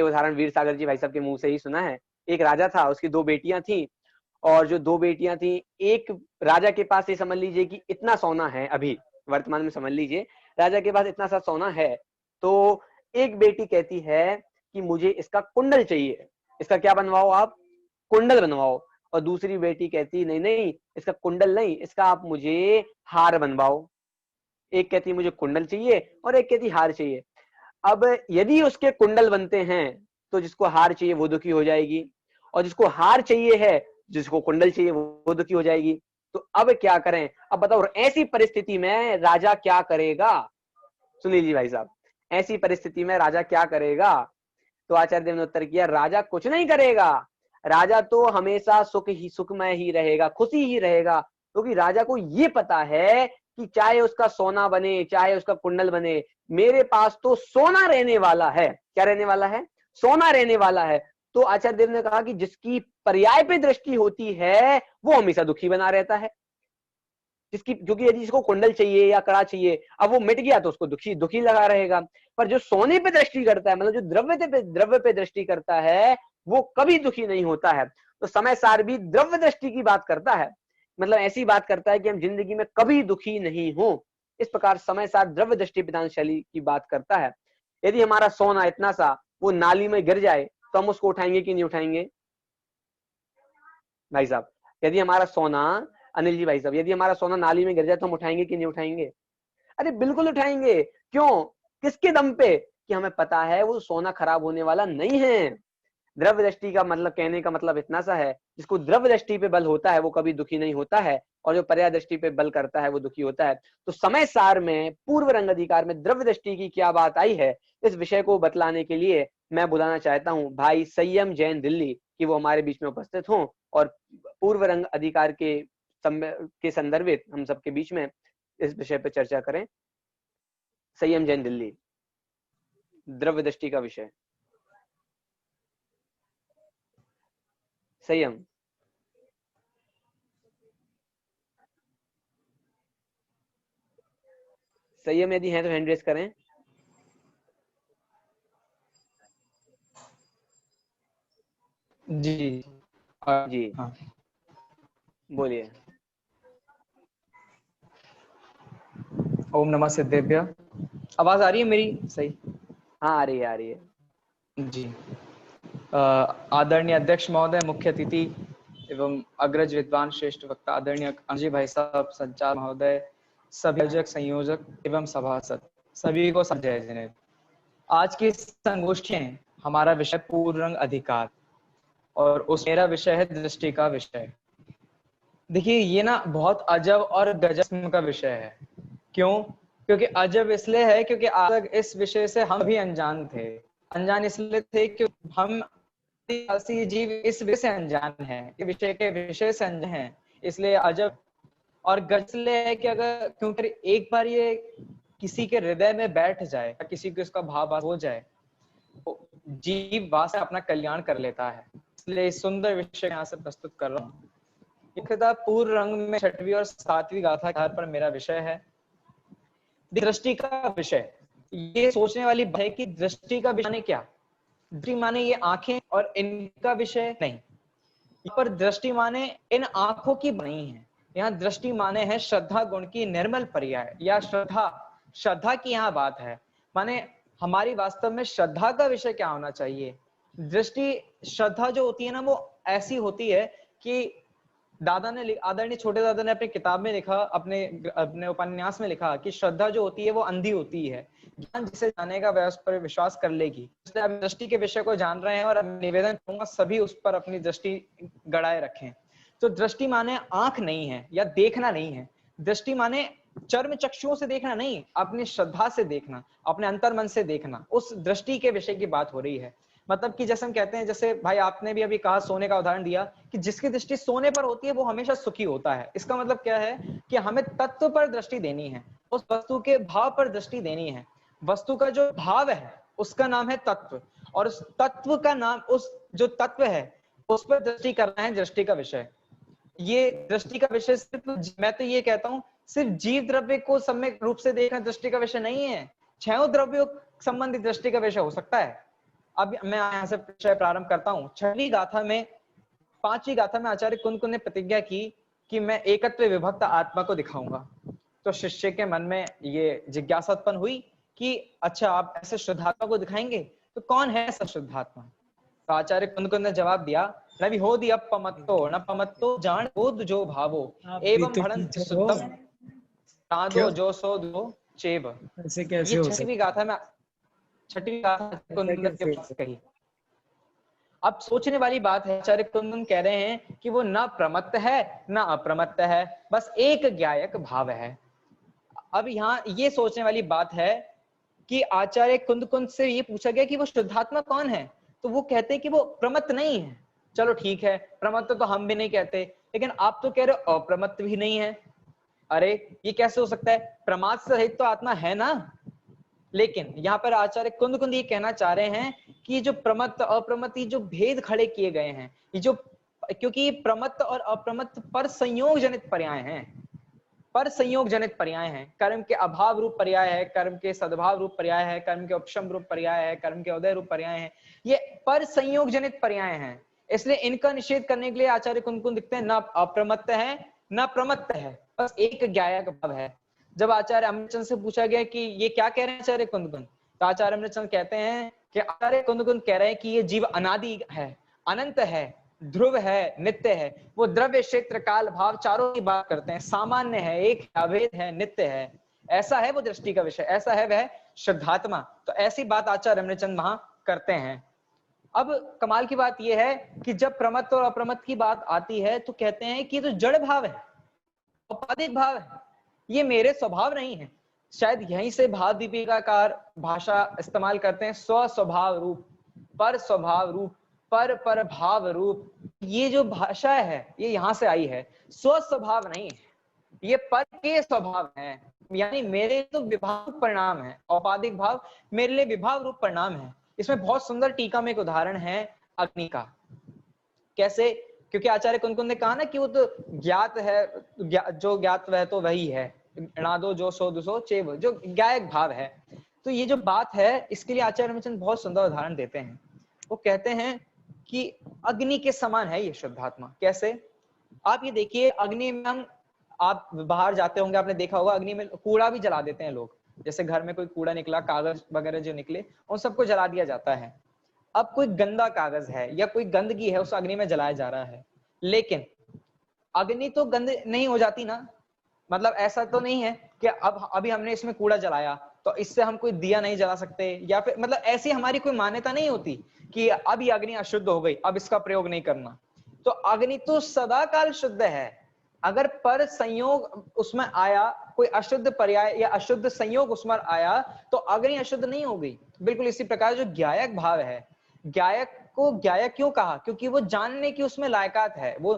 उदाहरण वीर सागर जी भाई साहब के मुंह से ही सुना है। एक राजा था, उसकी 2 बेटियां थी, और जो 2 बेटियां थी, एक राजा के पास ये समझ लीजिए कि इतना सोना है, अभी वर्तमान में समझ लीजिए राजा के पास इतना सा सोना है, तो एक बेटी कहती है कि मुझे इसका कुंडल चाहिए, इसका क्या बनवाओ आप, कुंडल बनवाओ। और दूसरी बेटी कहती नहीं नहीं, इसका कुंडल नहीं, इसका आप मुझे हार बनवाओ। एक कहती मुझे कुंडल चाहिए और एक कहती हार चाहिए। अब यदि उसके कुंडल बनते हैं तो जिसको हार चाहिए वो दुखी हो जाएगी, और जिसको हार चाहिए है, जिसको कुंडल चाहिए वो दुखी हो जाएगी। तो अब क्या करें, अब बताओ ऐसी परिस्थिति में राजा क्या करेगा। सुन लीजिए भाई साहब, ऐसी परिस्थिति में राजा क्या करेगा। तो आचार्य देव ने उत्तर किया, राजा कुछ नहीं करेगा, राजा तो हमेशा सुखमय ही रहेगा, खुशी ही रहेगा, क्योंकि राजा को ये पता है कि चाहे उसका सोना बने चाहे उसका कुंडल बने, मेरे पास तो सोना रहने वाला है। क्या रहने वाला है, सोना रहने वाला है। तो आचार्य देव ने कहा कि जिसकी पर्याय पे दृष्टि होती है वो हमेशा दुखी बना रहता है, जिसकी, क्योंकि यदि जिसको कुंडल चाहिए या कड़ा चाहिए, अब वो मिट गया तो उसको दुखी दुखी लगा रहेगा। पर जो सोने पे दृष्टि करता है, मतलब जो द्रव्य पे दृष्टि करता है, वो कभी दुखी नहीं होता है। तो समय सार भी द्रव्य दृष्टि की बात करता है, मतलब ऐसी बात करता है कि हम जिंदगी में कभी दुखी नहीं हो। इस प्रकार समय सार द्रव्य दृष्टि प्रदान शैली की बात करता है। यदि हमारा सोना इतना सा वो नाली में गिर जाए तो हम उसको उठाएंगे कि नहीं उठाएंगे भाई साहब। यदि हमारा सोना, अनिल जी भाई साहब, यदि हमारा सोना नाली में गिर जाए तो हम उठाएंगे कि नहीं उठाएंगे। अरे बिल्कुल उठाएंगे। क्यों, किसके दम पे, कि हमें पता है वो सोना खराब होने वाला नहीं है। द्रव्य दृष्टि का मतलब, कहने का मतलब इतना सा है, जिसको द्रव्य दृष्टि पे बल होता है वो कभी दुखी नहीं होता है, और जो पर्याय दृष्टि पे बल करता है वो दुखी होता है। तो समय सार में पूर्व रंग अधिकार में द्रव्य दृष्टि की क्या बात आई है, इस विषय को बतलाने के लिए मैं बुलाना चाहता हूँ भाई संयम जैन दिल्ली, कि वो हमारे बीच में उपस्थित हों और पूर्व रंग अधिकार के संदर्भित हम सबके बीच में इस विषय पर चर्चा करें। संयम जैन दिल्ली, द्रव्य दृष्टि का विषय। संयम, संयम यदि है तो हैंड रेस करें। जी जी हाँ, बोलिए। ओम नमः सिद्धेभ्य। आवाज आ रही है मेरी सही? हाँ आ रही है, आ रही है। जी। आदरणीय अध्यक्ष महोदय, मुख्य अतिथि एवं अग्रज विद्वान श्रेष्ठ वक्ता आदरणीय अजय भाई साहब, संचार महोदय, सभी आयोजक संयोजक एवं सभासद, सभी को जय जिनेन्द्र। आज की संगोष्ठी में हमारा विषय पूर्ण रंग अधिकार, और उस मेरा विषय है दृष्टि का विषय। देखिए ये ना बहुत अजब और गजब का विषय है। क्यों? क्योंकि अजब इसलिए है क्योंकि आज तक इस विषय से हम भी अनजान थे। अनजान इसलिए थे कि हम आदिवासी जीव इस विषय से अनजान है, इस विषय के विषय से अनजान है, इसलिए अजब और गजब इसलिए है कि अगर, क्योंकि एक बार ये किसी के हृदय में बैठ जाए, किसी को इसका भाव हो जाए, तो जीव वास्तव में अपना कल्याण कर लेता है। इसलिए इस सुंदर विषय यहाँ से प्रस्तुत कर रहा हूँ। पूर्व रंग में 6वीं और 7वीं गाथा के आधार पर मेरा विषय है दृष्टि का विषय। ये सोचने वाली बात है कि दृष्टि का विषय क्या, दृष्टि माने ये आंखें और इनका विषय नहीं। यहाँ पर दृष्टि माने इन आंखों की नहीं है, यहाँ दृष्टि माने है श्रद्धा गुण की निर्मल पर्याय, या श्रद्धा की यहाँ बात है। माने हमारी वास्तव में श्रद्धा का विषय क्या होना चाहिए। दृष्टि, श्रद्धा जो होती है ना, वो ऐसी होती है कि दादा ने, आदरणीय छोटे दादा ने अपनी किताब में लिखा, अपने उपन्यास में लिखा कि श्रद्धा जो होती है वो अंधी होती है, ज्ञान जिसे जानेगा वह उस पर विश्वास कर लेगी। इसलिए अब दृष्टि के विषय को जान रहे हैं और अब निवेदन करूंगा सभी उस पर अपनी दृष्टि गड़ाए रखें। तो दृष्टि माने आंख नहीं है या देखना नहीं है, दृष्टि माने चर्म चक्षुओं से देखना नहीं, अपनी श्रद्धा से देखना, अपने अंतर मन से देखना, उस दृष्टि के विषय की बात हो रही है। मतलब कि जैसे हम कहते हैं, जैसे भाई आपने भी अभी कहा, सोने का उदाहरण दिया कि जिसकी दृष्टि सोने पर होती है वो हमेशा सुखी होता है। इसका मतलब क्या है कि हमें तत्व पर दृष्टि देनी है, उस वस्तु के भाव पर दृष्टि देनी है। वस्तु का जो भाव है उसका नाम है तत्व, और उस तत्व का नाम, उस जो तत्व है उस पर दृष्टि करना है दृष्टि का विषय। ये दृष्टि का विषय सिर्फ, मैं तो ये कहता हूँ, सिर्फ जीव द्रव्य को सम्यक रूप से देखना दृष्टि का विषय नहीं है, 6 द्रव्यों संबंधित दृष्टि का विषय हो सकता है। अब मैं यहाँ से विषय प्रारंभ करता हूँ। छठवीं गाथा में, पांचवी गाथा में आचार्य कुंद ने प्रतिज्ञा की कि मैं एकत्व विभक्त आत्मा को दिखाऊंगा। तो शिष्य के मन में ये जिज्ञासा उत्पन्न हुई कि अच्छा, आप ऐसे शुद्धात्मा को दिखाएंगे, तो कौन है ऐसा शुद्धात्मा? तो आचार्य कुंद ने जवाब दिया, नवि हो दी अपमत्तो न पमत्तो जान बोध जो भावो एवं भड़ंत शुद्धम तादो जो सो दो चेब। ऐसे कैसे ये हो छठवीं गाथा में, छठवीं गाथा कुंद के पास कही। अब सोचने वाली बात है, आचार्य कुंदन कह रहे हैं कि वो ना प्रमत्त है ना अप्रमत्त है, बस एक ज्ञायक भाव है। अब यहाँ ये सोचने वाली बात है कि आचार्य कुंद से ये पूछा गया कि वो शुद्धात्मा कौन है, तो वो कहते हैं कि वो प्रमत्त नहीं है। चलो ठीक है, प्रमत्त तो हम भी नहीं कहते, लेकिन आप तो कह रहे हो अप्रमत्त भी नहीं है। अरे ये कैसे हो सकता है? प्रमाद से रहित तो आत्मा है ना। लेकिन यहाँ पर आचार्य कुंद ये कहना चाह रहे हैं कि जो प्रमत्त अप्रमत्त जो भेद खड़े किए गए हैं, ये जो, क्योंकि प्रमत्त और अप्रमत्त पर संयोग जनित पर्याय हैं, पर संयोग जनित पर्याय हैं। कर्म के अभाव रूप पर्याय है, कर्म के सद्भाव रूप पर्याय है, कर्म के उपशम रूप पर्याय है, कर्म के उदय रूप पर्याय है। ये पर संयोग जनित पर्याय हैं, इसलिए इनका निषेध करने के लिए आचार्य कुंद दिखते हैं ना अप्रमत्त है ना प्रमत्त है, बस एक ज्ञायक भाव है। जब आचार्य अमृतचंद से पूछा गया कि ये क्या कह रहे हैं आचार्य कुंद, तो आचार्य अमृतचंद कहते हैं कि आचार्य कुंद कह रहे हैं कि ये जीव अनादि है, अनंत है, ध्रुव है, नित्य है। वो द्रव्य क्षेत्र काल भाव चारों की बात करते हैं, सामान्य है, एक अभेद है, नित्य है। ऐसा है वो दृष्टि का विषय, ऐसा है वह शुद्धात्मा। तो ऐसी बात आचार्य अमृतचंद वहां करते हैं। अब कमाल की बात यह है कि जब प्रमत्त और अप्रमत्त की बात आती है तो कहते हैं कि तो जड़ भाव है, औपाधिक भाव है, ये मेरे स्वभाव नहीं है। शायद यहीं से भाव दीपिकाकार भाषा इस्तेमाल करते हैं, स्व स्वभाव रूप, पर स्वभाव रूप, पर भाव रूप। ये जो भाषा है ये यहाँ से आई है, स्व स्वभाव नहीं है, ये पर के स्वभाव है। यानी मेरे तो विभाव रूप परिणाम है, औपाधिक भाव मेरे लिए विभाव रूप परिणाम है। इसमें बहुत सुंदर टीका में एक उदाहरण है अग्नि का। कैसे? क्योंकि आचार्य कुंद ने कहा ना कि वो तो ज्ञात है, जो ज्ञात वह तो वही है, णादो जो सो दुसो चेव, जो ज्ञायक भाव है। तो ये जो बात है इसके लिए आचार्य रामचंद्र बहुत सुंदर उदाहरण देते हैं। वो कहते हैं कि अग्नि के समान है ये शुद्धात्मा। कैसे? आप ये देखिए, अग्नि में हम, आप बाहर जाते होंगे, आपने देखा होगा अग्नि में कूड़ा भी जला देते हैं लोग। जैसे घर में कोई कूड़ा निकला, कागज वगैरह जो निकले, उन सबको जला दिया जाता है। अब कोई गंदा कागज है या कोई गंदगी है, उस अग्नि में जलाया जा रहा है, लेकिन अग्नि तो गंद नहीं हो जाती ना। मतलब ऐसा तो नहीं है कि अब अभी हमने इसमें कूड़ा जलाया तो इससे हम कोई दिया नहीं जला सकते, या फिर मतलब ऐसी हमारी कोई मान्यता नहीं होती कि अब ये अग्नि अशुद्ध हो गई, अब इसका प्रयोग नहीं करना। तो अग्नि तो सदा काल शुद्ध है। अगर पर संयोग उसमें आया, कोई अशुद्ध पर्याय या अशुद्ध संयोग उसमें आया, तो अग्नि अशुद्ध नहीं हो गई। बिल्कुल इसी प्रकार जो ज्ञायक भाव है, ज्ञायक को ज्ञायक क्यों कहा? क्योंकि वो जानने की उसमें लायकात है। वो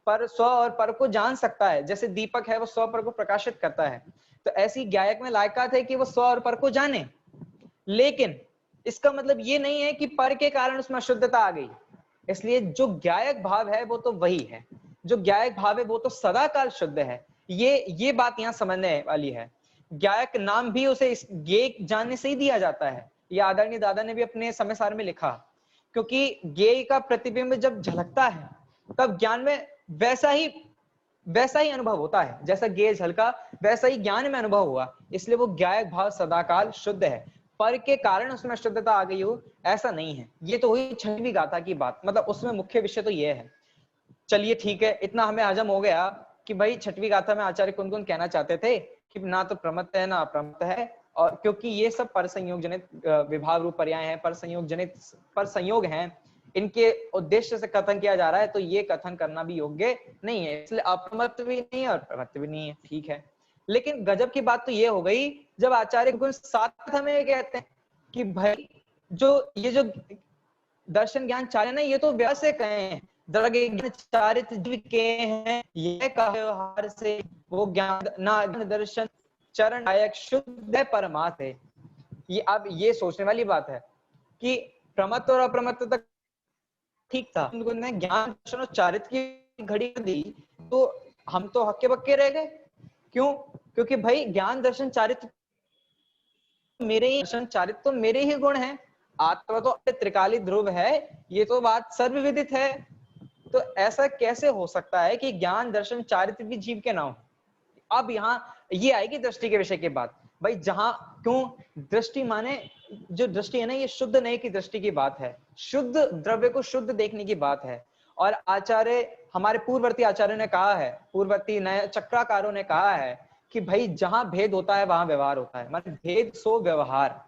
पर स्व और पर को जान सकता है, जैसे दीपक है वो स्व पर को प्रकाशित करता है। तो ऐसी ज्ञायक में लायकात है कि वो स्व और पर को जाने। लेकिन इसका मतलब ये नहीं है कि पर के कारण उसमें अशुद्धता आ गई। इसलिए जो ज्ञायक भाव है वो तो वही है, जो ज्ञायक भाव है वो तो सदा काल शुद्ध है। ये बात यहाँ समझने वाली है। ज्ञायक नाम भी उसे इस ज्ञेय जानने से ही दिया जाता है। ये आदरणीय दादा ने भी अपने समय सार में लिखा, क्योंकि ज्ञेय का प्रतिबिंब जब झलकता है तब ज्ञान में वैसा ही अनुभव होता है। जैसा ज्ञेय झलका वैसा ही ज्ञान में अनुभव हुआ, इसलिए वो ज्ञायक भाव सदाकाल शुद्ध है। पर के कारण उसमें शुद्धता आ गई हो ऐसा नहीं है। ये तो हुई छठवीं गाथा की बात, मतलब उसमें मुख्य विषय तो ये है। चलिए ठीक है, इतना हमें हजम हो गया कि भाई छठवीं गाथा में आचार्य कुंद कहना चाहते थे कि ना तो प्रमत्त है ना अप्रमत्त है, और क्योंकि ये सब पर संयोग जनित विभाव रूप पर्याय हैं, पर संयोग हैं, इनके उद्देश्य से कथन किया जा रहा है, तो ये कथन करना भी योग्य नहीं है। इसलिए अप्रमत्त भी नहीं है और प्रमत्त भी नहीं है। ठीक है, लेकिन गजब की बात तो ये हो गई जब आचार्य कुंद साथ में कहते हैं कि भाई ये जो दर्शन ज्ञान चार्य ना, ये तो व्यवसाय कहे हैं, द्रव्य चारित जीव के हैं, ये व्यवहार से वो ज्ञान ना दर्शन चरण आयक शुद्ध है परमात्मा है। ये अब ये सोचने वाली बात है कि प्रमत्त और अप्रमत्त तक ठीक था, उन्होंने ज्ञान दर्शन और चारित की घड़ी दी तो हम तो हक्के बक्के रह गए। क्यों? क्योंकि भाई ज्ञान दर्शन चारित मेरे ही, दर्शन चारित तो मेरे ही गुण हैं। आत्मा तो त्रिकाली ध्रुव है, ये तो बात सर्वविदित है। तो ऐसा कैसे हो सकता है कि ज्ञान दर्शन चारित्र भी जीव के ना हो? अब यहाँ ये आएगी दृष्टि के विषय की बात। भाई जहां क्यों दृष्टि माने, जो दृष्टि है ना, ये शुद्ध नहीं की दृष्टि की बात है, शुद्ध द्रव्य को शुद्ध देखने की बात है। और आचार्य, हमारे पूर्ववर्ती आचार्य ने कहा है, पूर्ववर्ती नए चक्राकारों ने कहा है कि भाई जहां भेद होता है वहां व्यवहार होता है, माने भेद सो व्यवहार।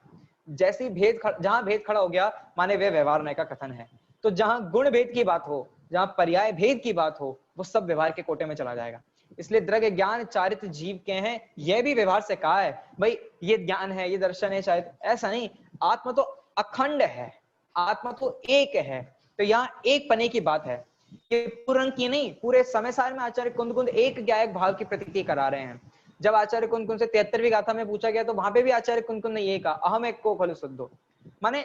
जैसी भेद जहां भेद खड़ा हो गया माने वे व्यवहार होने का कथन है। तो जहां गुण भेद की बात हो, जहां पर्याय भेद की बात हो, वो सब व्यवहार के कोटे में चला जाएगा। इसलिए द्रव्य ज्ञान चारित्र जीव के हैं, यह भी व्यवहार से कहा है। भाई ये ज्ञान है, ये दर्शन है, चारित्र, ऐसा नहीं। आत्मा तो अखंड है, आत्मा तो एक है। तो यहाँ एक पने की बात है, ये पूर्ण की नहीं, पूरे समय सार में आचार्य कुंद कुंद एक ज्ञायक भाव की प्रतीति करा रहे हैं। जब आचार्य कुंद कुंद से 73वीं गाथा में पूछा गया तो वहां पे भी आचार्य कुंद कुंद ने ये कहा, अहम एक को खलु शुद्धो, माने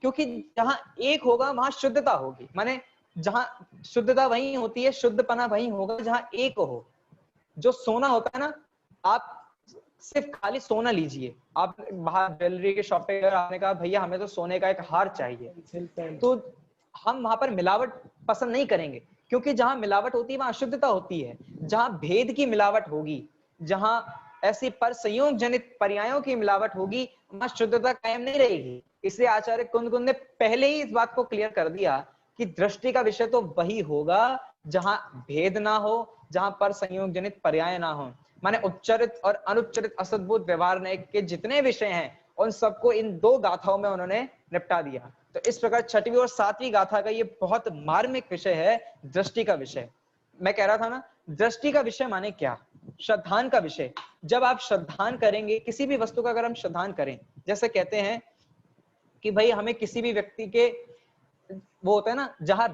क्योंकि जहां एक होगा वहां शुद्धता होगी, माने जहां शुद्धता वही होती है, शुद्धपना वही होगा जहां एक हो। जो सोना होता है ना, आप सिर्फ खाली सोना लीजिए, आप बाहर ज्वेलरी के शॉप पे आपने कहा भैया हमें तो सोने का एक हार चाहिए, तो हम वहां पर मिलावट पसंद नहीं करेंगे, क्योंकि जहां मिलावट होती है वहां अशुद्धता होती है। जहां भेद की मिलावट होगी, जहां ऐसी पर संयोग जनित पर्यायों की मिलावट होगी, वहां शुद्धता कायम नहीं रहेगी। इसलिए आचार्य कुंद कुंद ने पहले ही इस बात को क्लियर कर दिया कि दृष्टि का विषय तो वही होगा जहां भेद ना हो, जहां पर संयोग जनित पर्याय ना हो। माने उपचरित और अनुपचरित असद्भुत व्यवहार के जितने विषय हैं उन सबको इन दो गाथाओं में उन्होंने निपटा दिया। तो इस प्रकार छठवीं और सातवीं गाथा का ये बहुत मार्मिक विषय है, दृष्टि का विषय। मैं कह रहा था ना, दृष्टि का विषय माने क्या? श्रद्धान का विषय। जब आप श्रद्धान करेंगे किसी भी वस्तु का, अगर हम श्रद्धान करें, जैसे कहते हैं कि भाई हमें किसी भी व्यक्ति के, वो होता है ना, जहां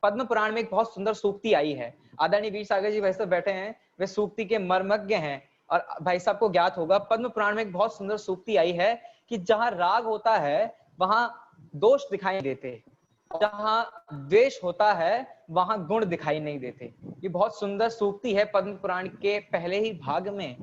पद्म पुराण में एक बहुत सुंदर सूक्ति आई है, आदरणीय वीर सागर जी भाई साहब बैठे हैं, वे सूक्ति के मर्मज्ञ हैं, और भाई साहब को ज्ञात होगा पद्म पुराण में एक बहुत सुंदर सूक्ति आई है कि जहां राग होता है वहां दोष दिखाई देते, जहां द्वेष होता है वहां गुण दिखाई नहीं देते। ये बहुत सुंदर सूक्ति है पद्म पुराण के पहले ही भाग में।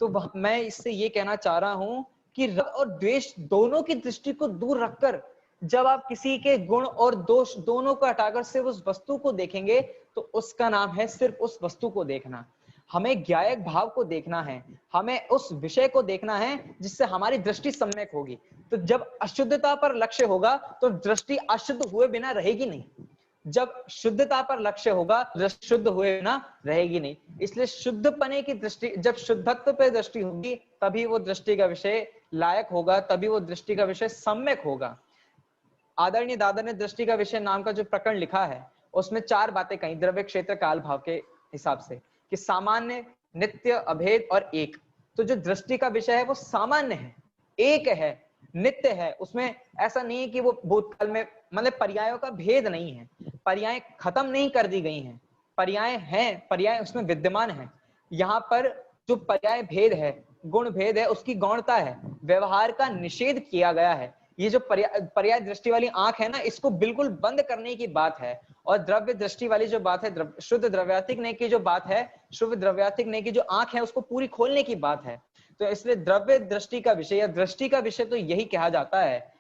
तो मैं इससे ये कहना चाह रहा हूं कि राग और द्वेष दोनों की दृष्टि को दूर रखकर जब आप किसी के गुण और दोष दोनों को हटाकर सिर्फ उस वस्तु को देखेंगे तो उसका नाम है सिर्फ उस वस्तु को देखना। हमें ज्ञायक भाव को देखना है, हमें उस विषय को देखना है जिससे हमारी दृष्टि सम्यक होगी। तो जब अशुद्धता पर लक्ष्य होगा तो दृष्टि अशुद्ध हुए बिना रहेगी नहीं, जब शुद्धता पर लक्ष्य होगा दृष्टि शुद्ध हुए बिना रहेगी नहीं। इसलिए शुद्धपने की दृष्टि, जब शुद्धत्व पर दृष्टि होगी तभी वो दृष्टि का विषय लायक होगा, तभी वो दृष्टि का विषय सम्यक होगा। आदरणीय दादा ने दृष्टि का विषय नाम का जो प्रकरण लिखा है उसमें 4 बातें कही द्रव्य क्षेत्र काल भाव के हिसाब से, कि सामान्य, नित्य, अभेद और एक। तो जो दृष्टि का विषय है वो सामान्य है, एक है, नित्य है, उसमें ऐसा नहीं है कि वो भूतकाल में, मतलब पर्यायों का भेद नहीं है, पर्याय खत्म नहीं कर दी गई हैं, पर्याय हैं, पर्याय उसमें विद्यमान है। यहाँ पर जो पर्याय भेद है, गुण भेद है, उसकी गौणता है, व्यवहार का निषेध किया गया है। ये जो पर्याय दृष्टि वाली आंख है ना, इसको बिल्कुल बंद करने की बात है। और द्रव्य दृष्टि वाली जो बात है, शुद्ध द्रव्यात्मिक ने की जो बात है, शुद्ध द्रव्यात्मिक ने की जो आंख है उसको पूरी खोलने की बात है। तो इसलिए द्रव्य दृष्टि का विषय या दृष्टि का विषय तो यही कहा जाता है।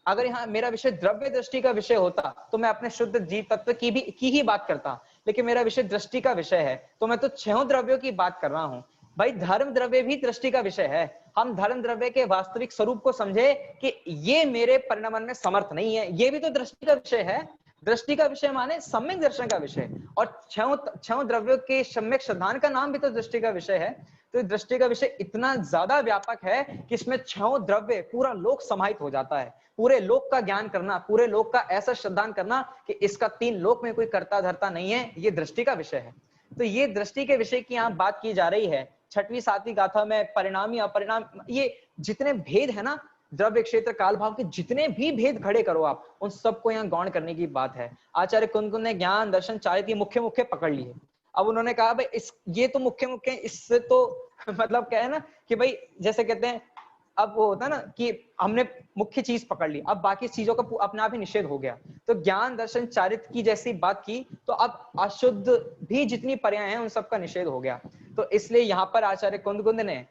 अगर यहाँ मेरा विषय द्रव्य दृष्टि का विषय होता तो मैं अपने शुद्ध जीव तत्व की ही बात करता, लेकिन मेरा विषय दृष्टि का विषय है तो मैं तो 6 द्रव्यों की बात कर रहा हूँ। भाई धर्म द्रव्य भी दृष्टि का विषय है। हम धर्म द्रव्य के वास्तविक स्वरूप को समझे कि ये मेरे परिणमन में समर्थ नहीं है, ये भी तो दृष्टि का विषय है। दृष्टि का विषय माने सम्यक दर्शन का विषय, और 6 द्रव्यों के सम्यक श्रद्धान का नाम भी तो दृष्टि का विषय है। तो दृष्टि का विषय इतना ज्यादा व्यापक है कि इसमें 6 द्रव्य, पूरा लोक समाहित हो जाता है। पूरे लोक का ज्ञान करना, पूरे लोक का ऐसा श्रद्धान करना कि इसका 3 लोक में कोई करता धरता नहीं है, ये दृष्टि का विषय है। तो ये दृष्टि के विषय की यहाँ बात की जा रही है। 6वीं 7वीं गाथा में परिणामी अपरिणाम, ये जितने भेद है ना, द्रव्य क्षेत्र काल भाव के जितने भी भेद खड़े करो आप, उन सबको यहाँ गौण करने की बात है। आचार्य कुंद कुंद ने ज्ञान दर्शन चारित्र मुख्य मुख्य पकड़ लिए। अब उन्होंने कहा भाई ये तो मुख्य मुख्य, इससे तो मतलब क्या है ना कि भाई जैसे कहते हैं, अब वो होता है ना कि हमने मुख्य चीज पकड़ ली, अब बाकी चीजों का अपने आप ही निषेध हो गया। तो ज्ञान दर्शन चारित्र की जैसी बात की तो अब अशुद्ध भी जितनी पर्याय हैं उन सबका निषेध हो गया। तो इसलिए यहाँ पर आचार्य कुंद कुंद ने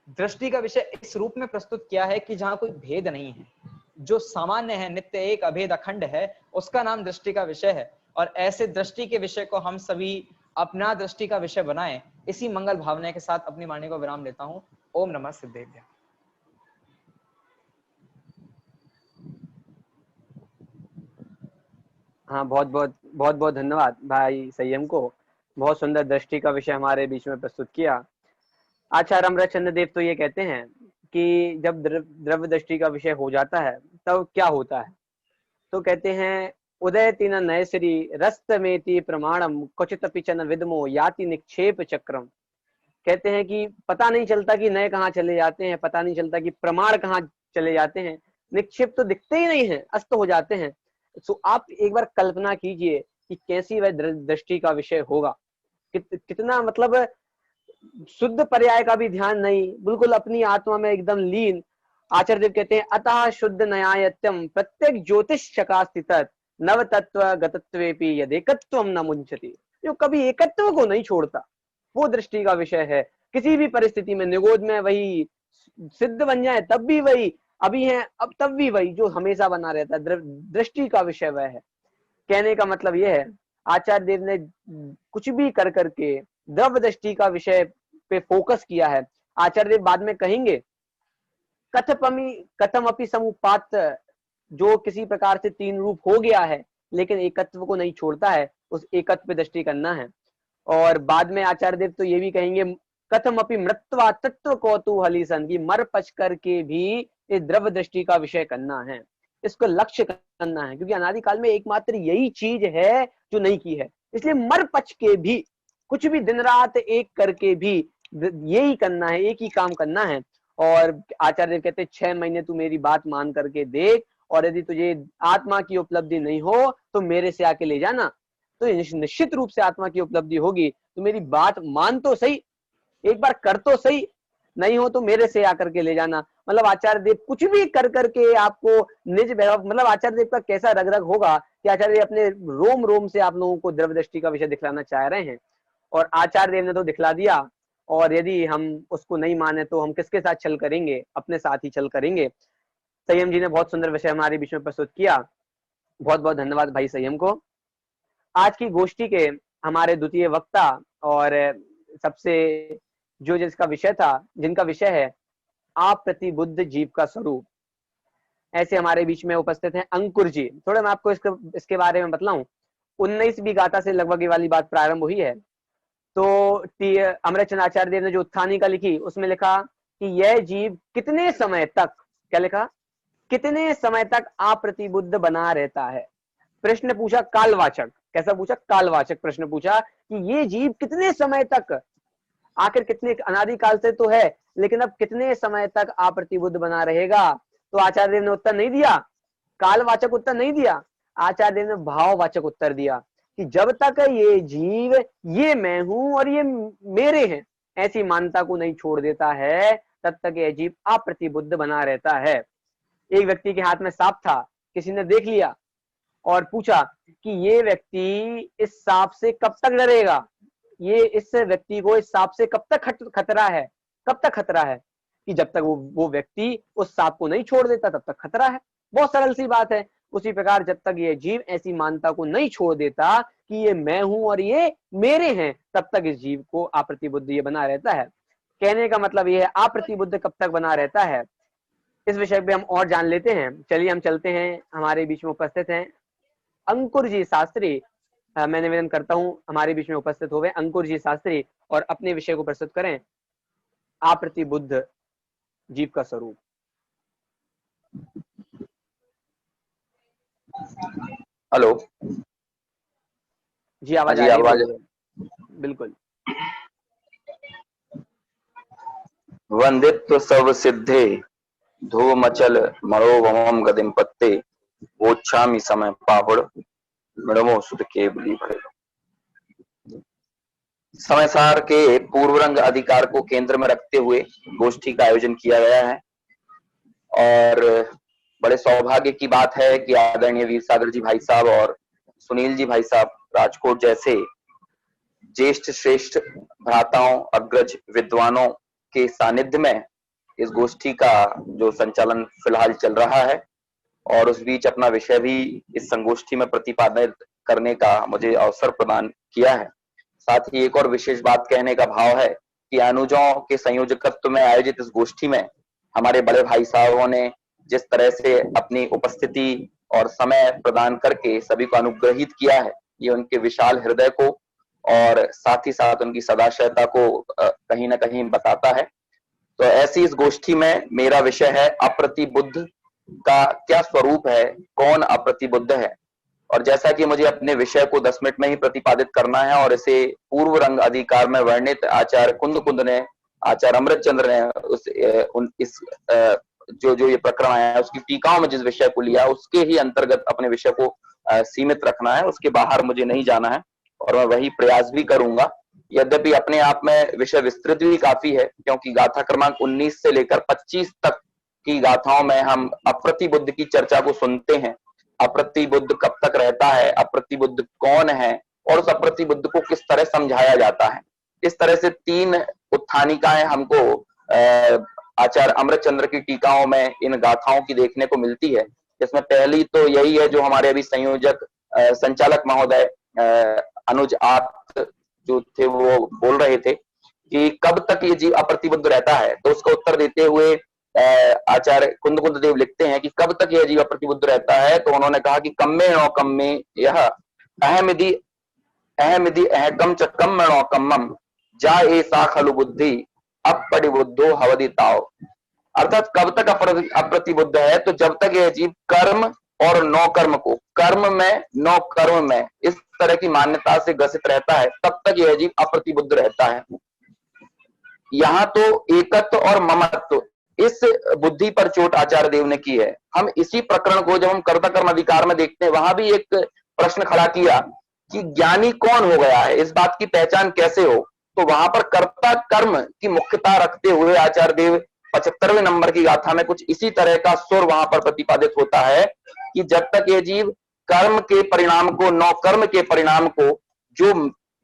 दृष्टि का विषय इस रूप में प्रस्तुत किया है कि जहां कोई भेद नहीं है, जो सामान्य है, नित्य एक अभेद अखंड है, उसका नाम दृष्टि का विषय है। और ऐसे दृष्टि के विषय को हम सभी अपना दृष्टि का विषय बनाएं। इसी मंगल भावना के साथ अपनी वाणी को विराम देता हूं। ओम नमः सिद्धेभ्यः। हाँ, बहुत बहुत धन्यवाद भाई संयम को। बहुत सुंदर दृष्टि का विषय हमारे बीच में प्रस्तुत किया। आचार्य अमृतचंद्र देव तो ये कहते हैं कि जब द्रव्य दृष्टि का विषय हो जाता है तब क्या होता है, तो कहते हैं उदयति न नय श्री रस्तमेति प्रमाणम क्वचित पिचन विदमो याति निक्षेप चक्रम। कहते हैं कि पता नहीं चलता कि नए कहाँ चले जाते हैं, पता नहीं चलता कि प्रमाण कहाँ चले जाते हैं, निक्षेप तो दिखते ही नहीं है, अस्त हो जाते हैं। तो आप एक बार कल्पना कीजिए कि कैसी वह दृष्टि का विषय होगा, कितना मतलब शुद्ध पर्याय का भी ध्यान नहीं, बिल्कुल अपनी आत्मा में एकदम लीन। आचार्य देव कहते हैं अतः शुद्ध न्यायत्यम प्रत्येक ज्योतिष चकास्थित नव तत्व गतत्वेपि यदेकत्वम न मुंचति। जो कभी एकत्व को नहीं छोड़ता, वो दृष्टि का विषय है। किसी भी परिस्थिति में निगोद में वही, सिद्ध बन जाए तब भी वही, अभी है अब तब भी वही, जो हमेशा बना रहता है। दृष्टि का विषय वह है। कहने का मतलब यह है आचार्य देव ने कुछ भी कर करके द्रव्य दृष्टि का विषय पे फोकस किया है। आचार्य देव बाद में कहेंगे कथम अपि समुपात, जो किसी प्रकार से तीन रूप हो गया है लेकिन एकत्व को नहीं छोड़ता है, उस एकत्व पे दृष्टि करना है। और बाद में आचार्य देव तो ये भी कहेंगे कथम अपि मृत्वा तत्व कौतूहली सन, की मर पच करके भी इस द्रव्य दृष्टि का विषय करना है, इसको लक्ष्य करना है, क्योंकि अनादिकाल में एकमात्र यही चीज है जो नहीं की है। इसलिए मर पच के भी कुछ भी दिन रात एक करके भी यही करना है, एक ही काम करना है। और आचार्य देव कहते 6 महीने तू मेरी बात मान करके देख, और यदि तुझे आत्मा की उपलब्धि नहीं हो तो मेरे से आके ले जाना, तो निश्चित रूप से आत्मा की उपलब्धि होगी। तो मेरी बात मान तो सही, एक बार कर तो सही, नहीं हो तो मेरे से आकर के ले जाना। मतलब आचार्य देव कुछ भी कर करके आपको निज वैभव, मतलब आचार्य देव का कैसा रग रग होगा कि आचार्य देव अपने रोम रोम से आप लोगों को द्रव्य दृष्टि का विषय दिखलाना चाह रहे हैं, और आचार्य देव ने तो दिखला दिया। और यदि हम उसको नहीं माने तो हम किसके साथ चल करेंगे, अपने साथ ही चल करेंगे। संयम जी ने बहुत सुंदर विषय हमारे बीच में प्रस्तुत किया, बहुत बहुत धन्यवाद भाई संयम को। आज की गोष्ठी के हमारे द्वितीय वक्ता और सबसे जो जिसका विषय था, जिनका विषय है अप्रतिबुद्ध जीव का स्वरूप, ऐसे हमारे बीच में उपस्थित हैं अंकुर जी। थोड़ा मैं आपको इसके बारे में बतलाऊं। 19वीं गाथा से लगभग ये वाली बात प्रारंभ हुई है। तो अमृतचंद्र आचार्य देव ने जो उत्थानिका लिखी उसमें लिखा कि यह जीव कितने समय तक, क्या लिखा, कितने समय तक अप्रतिबुद्ध बना रहता है। प्रश्न पूछा कालवाचक, कैसा पूछा, कालवाचक प्रश्न पूछा कि ये जीव कितने समय तक, आखिर कितने अनादिकाल से तो है, लेकिन अब कितने समय तक अप्रतिबुद्ध बना रहेगा। तो आचार्य देव ने उत्तर नहीं दिया, कालवाचक उत्तर नहीं दिया, आचार्य देव ने भाववाचक उत्तर दिया कि जब तक ये जीव ये मैं हूं और ये मेरे हैं ऐसी मान्यता को नहीं छोड़ देता है, तब तक यह जीव अप्रतिबुद्ध बना रहता है। एक व्यक्ति के हाथ में सांप था, किसी ने देख लिया और पूछा कि ये व्यक्ति इस सांप से कब तक डरेगा, ये इस व्यक्ति को इस सांप से कब तक खतरा है, कब तक खतरा है, कि जब तक वो व्यक्ति उस सांप को नहीं छोड़ देता तब तक खतरा है। बहुत सरल सी बात है। उसी प्रकार जब तक ये जीव ऐसी मान्यता को नहीं छोड़ देता कि ये मैं हूं और ये मेरे हैं, तब तक इस जीव को अप्रतिबुद्ध ये बना रहता है। कहने का मतलब ये है अप्रतिबुद्ध कब तक बना रहता है, इस विषय पे हम और जान लेते हैं। चलिए हम चलते हैं, हमारे बीच में उपस्थित हैं अंकुर जी शास्त्री। मैं निवेदन करता हूं हमारे बीच में उपस्थित हुए अंकुर जी शास्त्री और अपने विषय को प्रस्तुत करें, अप्रतिबुद्ध जीव का स्वरूप। हेलो जी, आवाज आ रही है? बिल्कुल। वंदित्व सब सिद्धे धूमचल मनोवमम गदिम पत्ते वोच्छामि समय पाहुड़ मृणमो सुत केवली भरे। समय सार के पूर्व रंग अधिकार को केंद्र में रखते हुए गोष्ठी का आयोजन किया गया है, और बड़े सौभाग्य की बात है कि आदरणीय वीर सागर जी भाई साहब और सुनील जी भाई साहब राजकोट जैसे ज्येष्ठ श्रेष्ठ भ्राताओं अग्रज विद्वानों के सानिध्य में इस गोष्ठी का जो संचालन फिलहाल चल रहा है और उस बीच अपना विषय भी इस संगोष्ठी में प्रतिपादित करने का मुझे अवसर प्रदान किया है। साथ ही एक और विशेष बात कहने का भाव है कि अनुजों के संयोजकत्व में आयोजित इस गोष्ठी में हमारे बड़े भाई साहबों ने जिस तरह से अपनी उपस्थिति और समय प्रदान करके सभी को अनुग्रहित किया है, ये उनके विशाल हृदय को और साथ ही साथ उनकी सदाशयता को कहीं ना कहीं बताता है। तो ऐसी इस गोष्ठी में मेरा विषय है अप्रतिबुद्ध का क्या स्वरूप है, कौन अप्रतिबुद्ध है। और जैसा कि मुझे अपने विषय को 10 मिनट में ही प्रतिपादित करना है और इसे पूर्व रंग अधिकार में वर्णित आचार्य कुंद ने, आचार्य अमृतचंद्र ने जो ये प्रकरण आया है उसकी टीकाओं में जिस विषय को लिया उसके ही अंतर्गत अपने विषय को सीमित रखना है, उसके बाहर मुझे नहीं जाना है और मैं वही प्रयास भी करूंगा। यद्यपि अपने आप में विषय विस्तृत भी काफी है, क्योंकि गाथा क्रमांक 19 से लेकर 25 तक की गाथाओं में हम अप्रतिबुद्ध की चर्चा को सुनते हैं। अप्रतिबुद्ध कब तक रहता है, अप्रतिबुद्ध कौन है और उस अप्रतिबुद्ध को किस तरह समझाया जाता है। इस तरह से 3 उत्थानिकाएं हमको आचार्य अमृतचंद्र की टीकाओं में इन गाथाओं की देखने को मिलती है, जिसमें पहली तो यही है जो हमारे अभी संयोजक संचालक महोदय अनुज आप जो थे वो बोल रहे थे कि कब तक ये जीव अप्रतिबुद्ध रहता है। तो उसका उत्तर देते हुए आचार्य कुंद देव लिखते हैं कि कब तक यह जीव अप्रतिबुद्ध रहता है। तो उन्होंने कहा कि कम्मे नो कम्मे यह अहमिदि अहकम च कम्मे नो कम्मम जा ऐसा खलु बुद्धि अपरिबुद्धो हवदिताओ। अर्थात कब तक अप्रतिबुद्ध है, तो जब तक यह जीव कर्म और नौ कर्म को, कर्म में नौ कर्म में इस तरह की मान्यता से ग्रसित रहता है, तब तक यह जीव अप्रतिबुद्ध रहता है। यहाँ तो एकत्व और ममत्व इस बुद्धि पर चोट आचार्य देव ने की है। हम इसी प्रकरण को जब हम कर्ता कर्म अधिकार में देखते हैं, वहां भी एक प्रश्न खड़ा किया कि ज्ञानी कौन हो गया है, इस बात की पहचान कैसे हो। तो वहां पर कर्ता कर्म की मुख्यता रखते हुए आचार्य देव 75वें नंबर की गाथा में कुछ इसी तरह का सुर वहां पर प्रतिपादित होता है कि जब तक ये जीव कर्म के परिणाम को, नौ कर्म के परिणाम को जो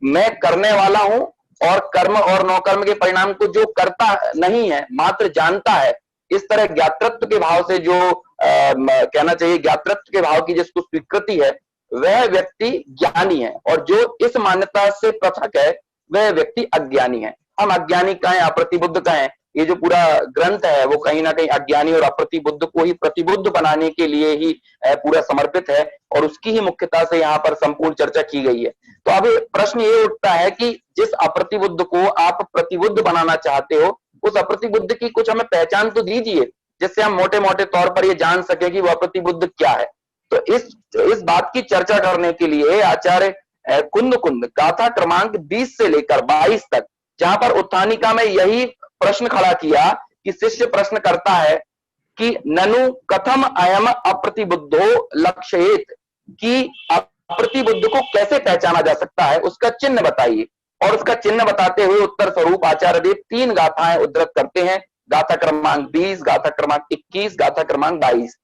मैं करने वाला हूं और कर्म और नौ कर्म के परिणाम को जो करता नहीं है मात्र जानता है, इस तरह ज्ञातृत्व के भाव से जो कहना चाहिए ज्ञातृत्व के भाव की जिसको स्वीकृति है वह व्यक्ति ज्ञानी है, और जो इस मान्यता से पृथक है वह व्यक्ति अज्ञानी है। हम अज्ञानी कहें, अप्रतिबुद्ध कहें, ये जो पूरा ग्रंथ है वो कहीं ना कहीं अज्ञानी और अप्रतिबुद्ध को ही प्रतिबुद्ध बनाने के लिए ही पूरा समर्पित है और उसकी ही मुख्यता से यहाँ पर संपूर्ण चर्चा की गई है। तो अब प्रश्न ये उठता है कि जिस अप्रतिबुद्ध को आप प्रतिबुद्ध बनाना चाहते हो, उस अप्रतिबुद्ध की कुछ हमें पहचान तो दीजिए जिससे हम मोटे मोटे तौर पर ये जान सके कि वो अप्रतिबुद्ध क्या है। तो इस बात की चर्चा करने के लिए आचार्य कुंद गाथा क्रमांक 20 से लेकर 22 तक, जहां पर उत्थानिका में यही प्रश्न खड़ा किया कि शिष्य प्रश्न करता है कि ननु कथम अयम अप्रतिबुद्धो लक्ष्येत, कि अप्रतिबुद्ध को कैसे पहचाना जा सकता है, उसका चिन्ह बताइए। और उसका चिन्ह बताते हुए उत्तर स्वरूप आचार्य देव 3 गाथाएं उद्धृत करते हैं, गाथा क्रमांक 20, गाथा क्रमांक 21, गाथा क्रमांक 22।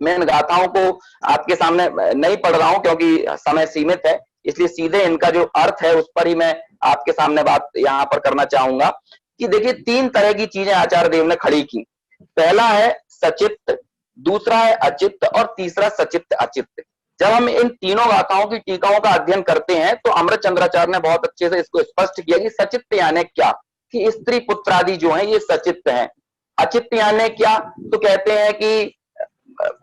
मैं इन गाथाओं को आपके सामने नहीं पढ़ रहा हूं क्योंकि समय सीमित है, इसलिए सीधे इनका जो अर्थ है उस पर ही मैं आपके सामने बात यहां पर करना चाहूंगा कि देखिए 3 तरह की चीजें आचार्य देव ने खड़ी की। पहला है सचित्त, दूसरा है अचित्त और तीसरा सचित्त अचित्त। जब हम इन तीनों गाथाओं की टीकाओं का अध्ययन करते हैं तो अमृतचंद्राचार्य ने बहुत अच्छे से इसको स्पष्ट किया कि सचित्त यानी क्या, कि स्त्री पुत्र आदि जो है ये सचित्त हैं। अचित्त यानी क्या, तो कहते हैं कि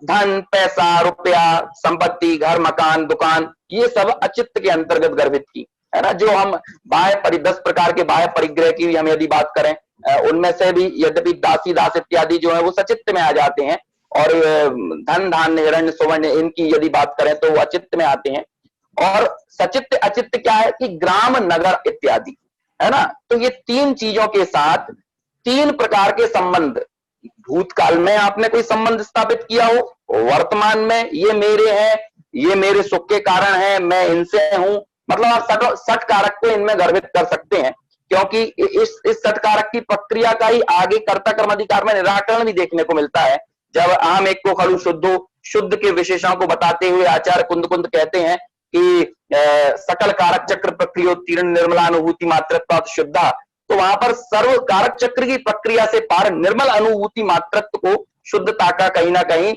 धन, पैसा, रुपया, संपत्ति, घर, मकान, दुकान, ये सब अचित्त के अंतर्गत गर्भित की है ना। जो हम 10 प्रकार के बाह्य परिग्रह की हम यदि बात करें, उनमें से भी यद्यपि दासी दास इत्यादि जो है वो सचित्त में आ जाते हैं, और धन धान्य हिरण्य सुवर्ण इनकी यदि बात करें तो वो अचित्त में आते हैं। और सचित्त अचित्त क्या है कि ग्राम नगर इत्यादि है ना। तो ये 3 चीजों के साथ 3 प्रकार के संबंध, भूतकाल में आपने कोई संबंध स्थापित किया हो, वर्तमान में ये मेरे हैं, ये मेरे सुख के कारण है, मैं इनसे हूं, मतलब आप सठ कारक को इनमें गर्भित कर सकते हैं, क्योंकि इस सठ कारक की प्रक्रिया का ही आगे कर्ता कर्म अधिकार में निराकरण भी देखने को मिलता है। जब अहम एक को खलु शुद्धो, शुद्ध के विशेषणों को बताते हुए आचार्य कुंद कहते हैं कि सकल कारक चक्र प्रक्रियोत्तीर्ण निर्मलानुभूति मात्रत्वात् शुद्धा, तो वहां पर सर्व कारक चक्र की प्रक्रिया से पार निर्मल अनुभूति मात्रत्व को शुद्धता का कहीं ना कहीं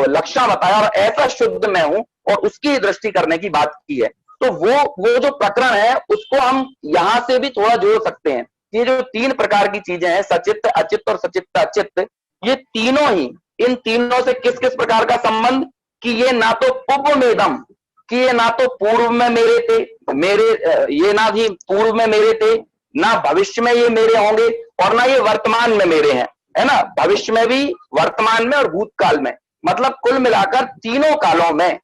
लक्षण बताया और ऐसा शुद्ध मैं हूं और उसकी दृष्टि करने की बात की है। तो वो जो प्रकरण है उसको हम यहां से भी थोड़ा जोड़ सकते हैं। ये जो तीन प्रकार की चीजें हैं, सचित्त, अचित्त और सचित्त अचित्त, ये तीनों ही, इन तीनों से किस किस प्रकार का संबंध, कि ये ना तो पूर्वमेदम, कि ये ना तो पूर्व में मेरे थे, ये ना ही पूर्व में मेरे थे, ना भविष्य में ये मेरे होंगे, और ना ये वर्तमान में मेरे हैं, है ना, भविष्य में भी, वर्तमान में और भूतकाल में, मतलब कुल मिलाकर तीनों कालों में,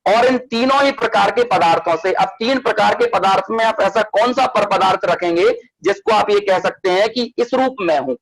और इन तीनों ही प्रकार के पदार्थों से। अब तीन प्रकार के पदार्थ में आप ऐसा कौन सा पर पदार्थ रखेंगे जिसको आप ये कह सकते हैं कि इस रूप में हूं,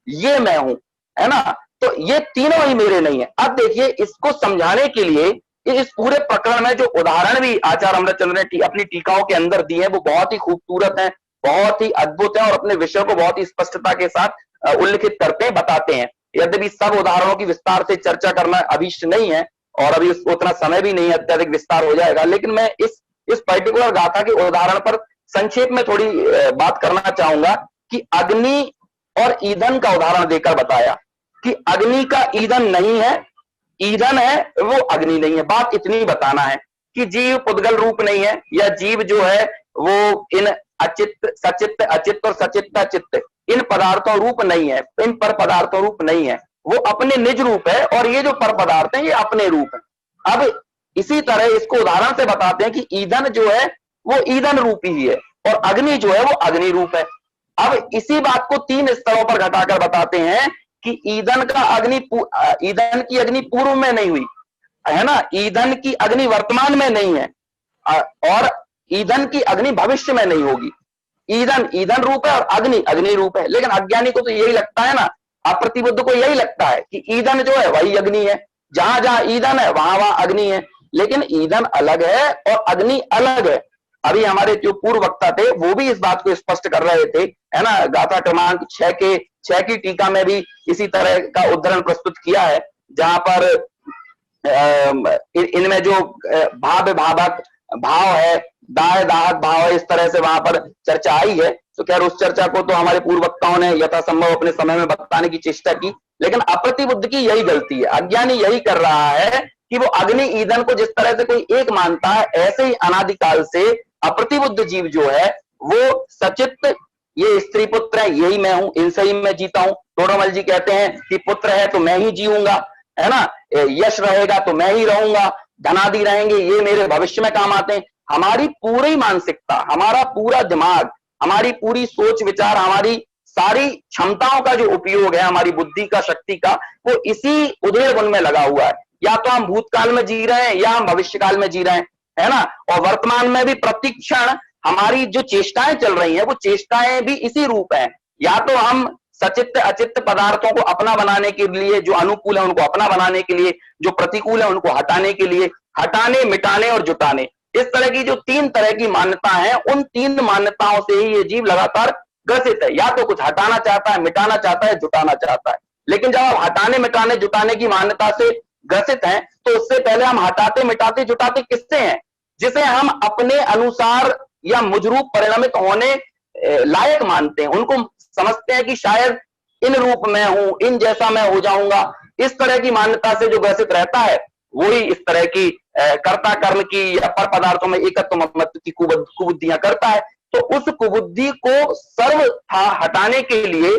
ये मैं हूं, है ना, तो ये तीनों ही मेरे नहीं है। अब देखिए, इसको समझाने के लिए इस पूरे प्रकरण में जो उदाहरण भी आचार्य अमृतचंद्र ने अपनी टीकाओं के अंदर दिए हैं वो बहुत ही खूबसूरत हैं, बहुत ही अद्भुत है, और अपने विषय को बहुत ही स्पष्टता के साथ उल्लिखित करते हैं, बताते हैं। यद्यपि सब उदाहरणों की विस्तार से चर्चा करना अभीष्ट नहीं है और अभी उसको उतना समय भी नहीं है, अत्यधिक विस्तार हो जाएगा, लेकिन मैं इस पर्टिकुलर गाथा के उदाहरण पर संक्षेप में थोड़ी बात करना चाहूंगा कि अग्नि और ईंधन का उदाहरण देकर बताया कि अग्नि का ईंधन नहीं है, ईंधन है वो अग्नि नहीं है। बात इतनी बताना है कि जीव पुद्गल रूप नहीं है, या जीव जो है वो इन अचित्त, सचित्त, अचित्त और सचित्त अचित्त इन पदार्थों रूप नहीं है, इन पर पदार्थों रूप नहीं है, वो अपने निज रूप है, और ये जो पर पदार्थ है ये अपने रूप है। अब इसी तरह इसको उदाहरण से बताते हैं कि ईंधन जो है वो ईंधन रूप ही है, और अग्नि जो है वो अग्नि रूप है। अब इसी बात को तीन स्तरों पर घटाकर बताते हैं कि ईंधन की अग्नि पूर्व में नहीं हुई, है ना, ईंधन की अग्नि वर्तमान में नहीं है, और ईंधन की अग्नि भविष्य में नहीं होगी। ईंधन रूप है और अग्नि अग्नि रूप है। लेकिन अज्ञानी को तो यही लगता है ना, अप्रतिबुद्ध को यही लगता है कि ईंधन जो है वही अग्नि है, जहां जहां ईंधन है वहां वहां अग्नि है, लेकिन ईंधन अलग है और अग्नि अलग है। अभी हमारे जो पूर्व वक्ता थे वो भी इस बात को स्पष्ट कर रहे थे, है ना, गाथा क्रमांक 6 की टीका में भी इसी तरह का उद्धरण प्रस्तुत किया है, जहां पर इनमें जो भावक भाव है, दाहक भाव है, इस तरह से वहां पर चर्चा आई है। तो खैर उस चर्चा को तो हमारे पूर्व वक्ताओं ने यथासंभव अपने समय में बताने की चेष्टा की, लेकिन अप्रतिबुद्ध की यही गलती है, अज्ञानी यही कर रहा है कि वो अग्नि ईंधन को जिस तरह से कोई एक मानता है, ऐसे ही अनादिकाल से अप्रतिबुद्ध जीव जो है वो सचित्त, ये स्त्री पुत्र है, यही मैं हूं, इनसे ही मैं जीता हूं। तोड़ोमल जी कहते हैं कि पुत्र है तो मैं ही जीऊंगा, है ना, यश रहेगा तो मैं ही रहूंगा, धनादि रहेंगे ये मेरे भविष्य में काम आते हैं। हमारी पूरी मानसिकता, हमारा पूरा दिमाग, हमारी पूरी सोच विचार, हमारी सारी क्षमताओं का जो उपयोग है, हमारी बुद्धि का, शक्ति का, वो इसी उधेड़ गुण में लगा हुआ है। या तो हम भूतकाल में जी रहे हैं या हम भविष्यकाल में जी रहे हैं, है ना, और वर्तमान में भी प्रतिक्षण हमारी जो चेष्टाएं चल रही हैं वो चेष्टाएं भी इसी रूप है। या तो हम सचित्त अचित्त पदार्थों को अपना बनाने के लिए, जो अनुकूल है उनको अपना बनाने के लिए, जो प्रतिकूल है उनको हटाने के लिए, हटाने, मिटाने और जुटाने, इस तरह की जो तीन तरह की मान्यता है, उन तीन मान्यताओं से ही ये जीव लगातार ग्रसित है। या तो कुछ हटाना चाहता है, मिटाना चाहता है, जुटाना चाहता है। लेकिन जब आप हटाने, मिटाने, जुटाने की मान्यता से ग्रसित हैं, तो उससे पहले हम हटाते, मिटाते, जुटाते किससे हैं? जिसे हम अपने अनुसार या मुजरूप परिणमित होने लायक मानते हैं, उनको समझते हैं कि शायद इन रूप में हूं, इन जैसा मैं हो जाऊंगा। इस तरह की मान्यता से जो ग्रसित रहता है वही इस तरह की कर्ता कर्म की या पर पदार्थों में एकत्व ममत्व की कुबुद्धियां करता है। तो उस कुबुद्धि को सर्वथा हटाने के लिए,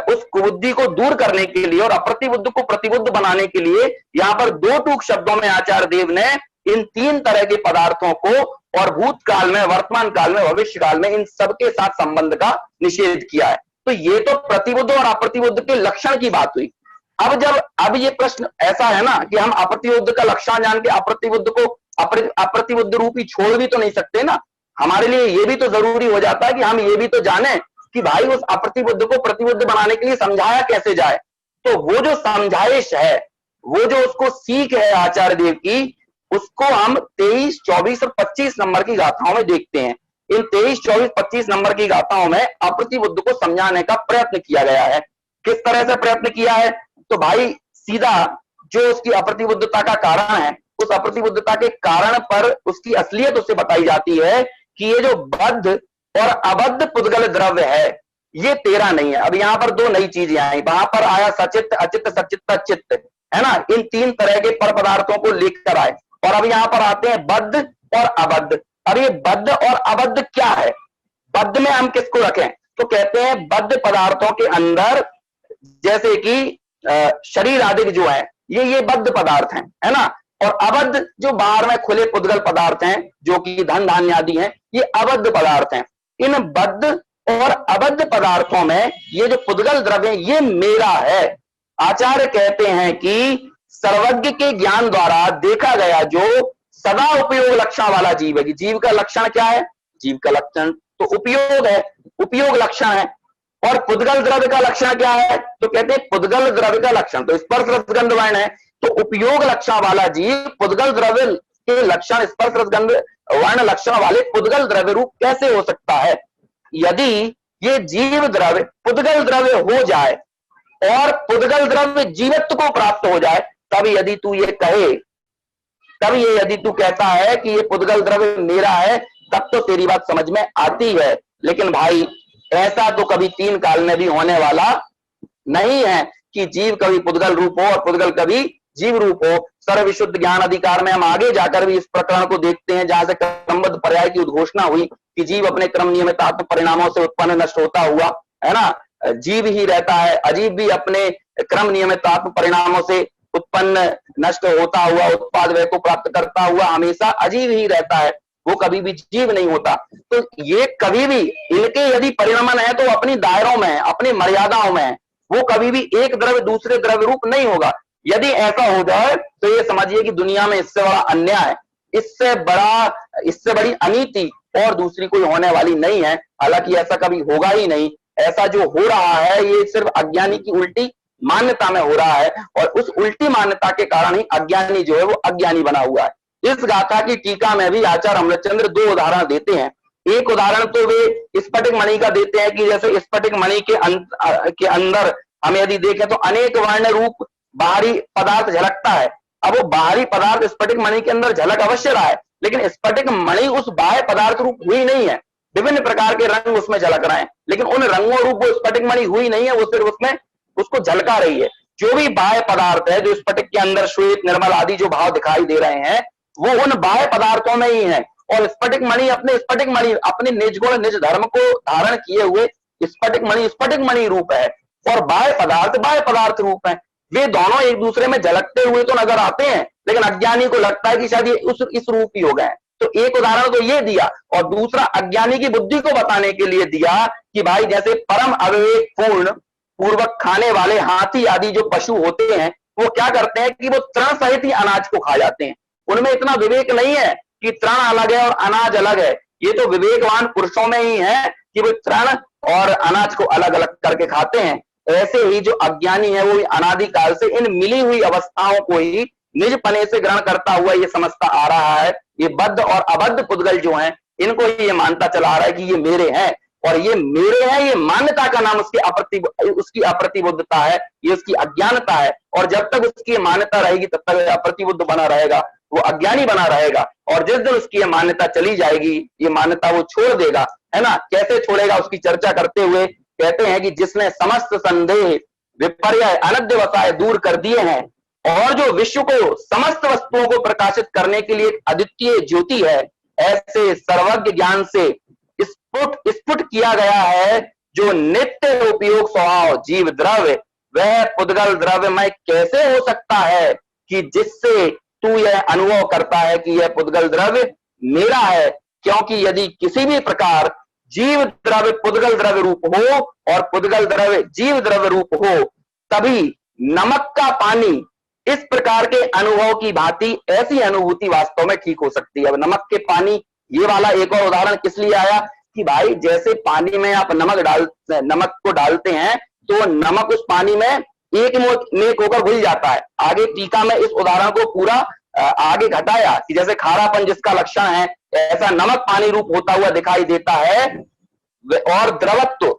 उस कुबुद्धि को दूर करने के लिए और अप्रतिबुद्ध को प्रतिबुद्ध बनाने के लिए यहाँ पर दो टूक शब्दों में आचार्य देव ने इन तीन तरह के पदार्थों को और भूतकाल में, वर्तमान काल में, भविष्य काल में इन सबके साथ संबंध का निषेध किया है। तो ये तो प्रतिबुद्ध और अप्रतिबुद्ध के लक्षण की बात हुई। अब ये प्रश्न ऐसा है ना कि हम अप्रतिबुद्ध का लक्षण जान के अप्रतिबुद्ध को अप्रतिबुद्ध रूपी छोड़ भी तो नहीं सकते ना। हमारे लिए ये भी तो जरूरी हो जाता है कि हम ये भी तो जाने कि भाई उस अप्रतिबुद्ध को प्रतिबुद्ध बनाने के लिए समझाया कैसे जाए। तो वो जो समझाइश है, वो जो उसको सीख है आचार्य देव की, उसको हम 23, 24 और 25 नंबर की गाथाओं में देखते हैं। इन 23, 24, 25 नंबर की गाथाओं में अप्रतिबुद्ध को समझाने का प्रयत्न किया गया है। किस तरह से प्रयत्न किया है? तो भाई सीधा जो उसकी अप्रतिबुद्धता का कारण है, उस अप्रतिबुद्धता के कारण पर उसकी असलियत उससे बताई जाती है कि ये जो बद्ध और अबद्ध पुद्गल द्रव्य है, ये तेरा नहीं है। अब यहाँ पर दो नई चीजें आई, वहां पर आया सचित्त, अचित्त, सचित्त, चित्त, है ना, इन तीन तरह के पर पदार्थों को लेकर आए। और अब यहाँ पर आते हैं बद्ध और अबद्ध। अब ये बद्ध और अबद्ध क्या है? बद्ध में हम किसको रखें? तो कहते हैं बद्ध पदार्थों के अंदर जैसे कि शरीर आदि जो है ये बद्ध पदार्थ हैं, है ना। और अबद्ध जो बाहर में खुले पुद्गल पदार्थ हैं, जो कि धन धान्य आदि हैं, ये अबद्ध पदार्थ हैं। इन बद्ध और अबद्ध पदार्थों में ये जो पुद्गल द्रव्य है ये मेरा है। आचार्य कहते हैं कि सर्वज्ञ के ज्ञान द्वारा देखा गया जो सदा उपयोग लक्षण वाला जीव है। जीव का लक्षण क्या है? जीव का लक्षण तो उपयोग है, उपयोग लक्षण है। और पुद्गल द्रव्य का लक्षण क्या है? तो कहते हैं पुद्गल द्रव्य का लक्षण तो स्पर्श रसगंध वर्ण है। तो उपयोग लक्षण वाला जीव पुद्गल द्रव्य के लक्षण स्पर्श रसगंध वर्ण लक्षण वाले पुद्गल द्रव्य रूप कैसे हो सकता है? यदि ये जीव द्रव्य पुद्गल द्रव्य हो जाए और पुद्गल द्रव्य जीवत्व को प्राप्त हो जाए, तब यदि तू ये कहे, तब ये यदि तू कहता है कि ये पुद्गल द्रव्य मेरा है, तब तो तेरी बात समझ में आती है। लेकिन भाई ऐसा तो कभी तीन काल में भी होने वाला नहीं है कि जीव कभी पुद्गल रूप हो और पुद्गल कभी जीव रूप हो। सर्वविशुद्ध ज्ञान अधिकार में हम आगे जाकर भी इस प्रकरण को देखते हैं, जहां से क्रमबद्ध पर्याय की उद्घोषणा हुई कि जीव अपने क्रम नियमित आत्म परिणामों से उत्पन्न नष्ट होता हुआ, है ना, जीव ही रहता है। अजीव भी अपने क्रम नियमित आत्म परिणामों से उत्पन्न नष्ट होता हुआ उत्पाद व्यय को प्राप्त करता हुआ हमेशा अजीव ही रहता है, वो कभी भी जीव नहीं होता। तो ये कभी भी इनके यदि परिणमन है तो अपनी दायरों में, अपनी मर्यादाओं में, वो कभी भी एक द्रव्य दूसरे द्रव्य रूप नहीं होगा। यदि ऐसा हो जाए तो ये समझिए कि दुनिया में इससे बड़ा अन्याय, इससे बड़ी अनीति और दूसरी कोई होने वाली नहीं है। हालांकि ऐसा कभी होगा ही नहीं। ऐसा जो हो रहा है ये सिर्फ अज्ञानी की उल्टी मान्यता में हो रहा है, और उस उल्टी मान्यता के कारण ही अज्ञानी जो है वो अज्ञानी बना हुआ है। इस गाथा की टीका में भी आचार्य अमृतचंद्र दो उदाहरण देते हैं। एक उदाहरण तो वे स्फटिक मणि का देते हैं कि जैसे स्फटिक मणि के अंदर हम यदि देखें तो अनेक वर्ण रूप बाहरी पदार्थ झलकता है। अब वो बाहरी पदार्थ स्फटिक मणि के अंदर झलक अवश्य रहा है, लेकिन स्फटिक मणि उस बाह्य पदार्थ रूप हुई नहीं है। विभिन्न प्रकार के रंग उसमें झलक रहे हैं, लेकिन उन रंगों रूप वो स्फटिक मणि हुई नहीं है, वो सिर्फ उसमें उसको झलका रही है। जो भी बाह्य पदार्थ है, जो स्फटिक के अंदर श्वेत निर्मल आदि जो भाव दिखाई दे रहे हैं, वो उन बाह्य पदार्थों में ही है। और स्फटिक मणि अपने निज गुण निज धर्म को धारण किए हुए स्फटिक मणि रूप है, और बाह्य पदार्थ रूप है। वे दोनों एक दूसरे में झलकते हुए तो नजर आते हैं, लेकिन अज्ञानी को लगता है कि शायद ये इस रूप ही हो गए। तो एक उदाहरण तो ये दिया, और दूसरा अज्ञानी की बुद्धि को बताने के लिए दिया कि भाई जैसे परम अविवेक पूर्वक खाने वाले हाथी आदि जो पशु होते हैं, वो क्या करते हैं कि वो तृण सहित ही अनाज को खा जाते हैं। उनमें इतना विवेक नहीं है कि तृण अलग है और अनाज अलग है। ये तो विवेकवान पुरुषों में ही है कि वो तृण और अनाज को अलग अलग करके खाते हैं। ऐसे ही जो अज्ञानी है वो अनादिकाल से इन मिली हुई अवस्थाओं को ही निज पने से ग्रहण करता हुआ ये समझता आ रहा है। ये बद्ध और अबद्ध पुद्गल जो हैं, इनको ये मानता चला आ रहा है कि ये मेरे हैं, और ये मेरे हैं, ये मान्यता का नाम उसकी अप्रतिबुद्धता है, ये उसकी अज्ञानता है। और जब तक उसकी मान्यता रहेगी तब तक अप्रतिबुद्ध बना रहेगा, वो अज्ञानी बना रहेगा। और जिस दिन उसकी ये मान्यता चली जाएगी, ये मान्यता वो छोड़ देगा, है ना। कैसे छोड़ेगा उसकी चर्चा करते हुए कहते हैं कि जिसने समस्त संदेह विपर्य अनद्य वसाय दूर कर दिए हैं, और जो विश्व को समस्त वस्तुओं को प्रकाशित करने के लिए अद्वितीय ज्योति है, ऐसे सर्वज्ञ ज्ञान से स्फुट किया गया है जो नित्य उपयोग स्वभाव जीव द्रव्य, वह पुद्गल द्रव्य में कैसे हो सकता है कि जिससे तू यह अनुभव करता है कि यह पुद्गल द्रव्य मेरा है। क्योंकि यदि किसी भी प्रकार जीव द्रव्य पुद्गल द्रव्य रूप हो और पुद्गल द्रव्य जीव द्रव्य रूप हो, तभी नमक का पानी इस प्रकार के अनुभव की भांति ऐसी अनुभूति वास्तव में ठीक हो सकती है। अब नमक के पानी, ये वाला एक और उदाहरण किस लिए आया कि भाई जैसे पानी में आप नमक को डालते हैं तो नमक उस पानी में एक में होकर घुल जाता है। आगे टीका में इस उदाहरण को पूरा आगे घटाया कि जैसे खारापन जिसका लक्षण है, ऐसा नमक पानी रूप होता हुआ दिखाई देता है, और द्रवत्व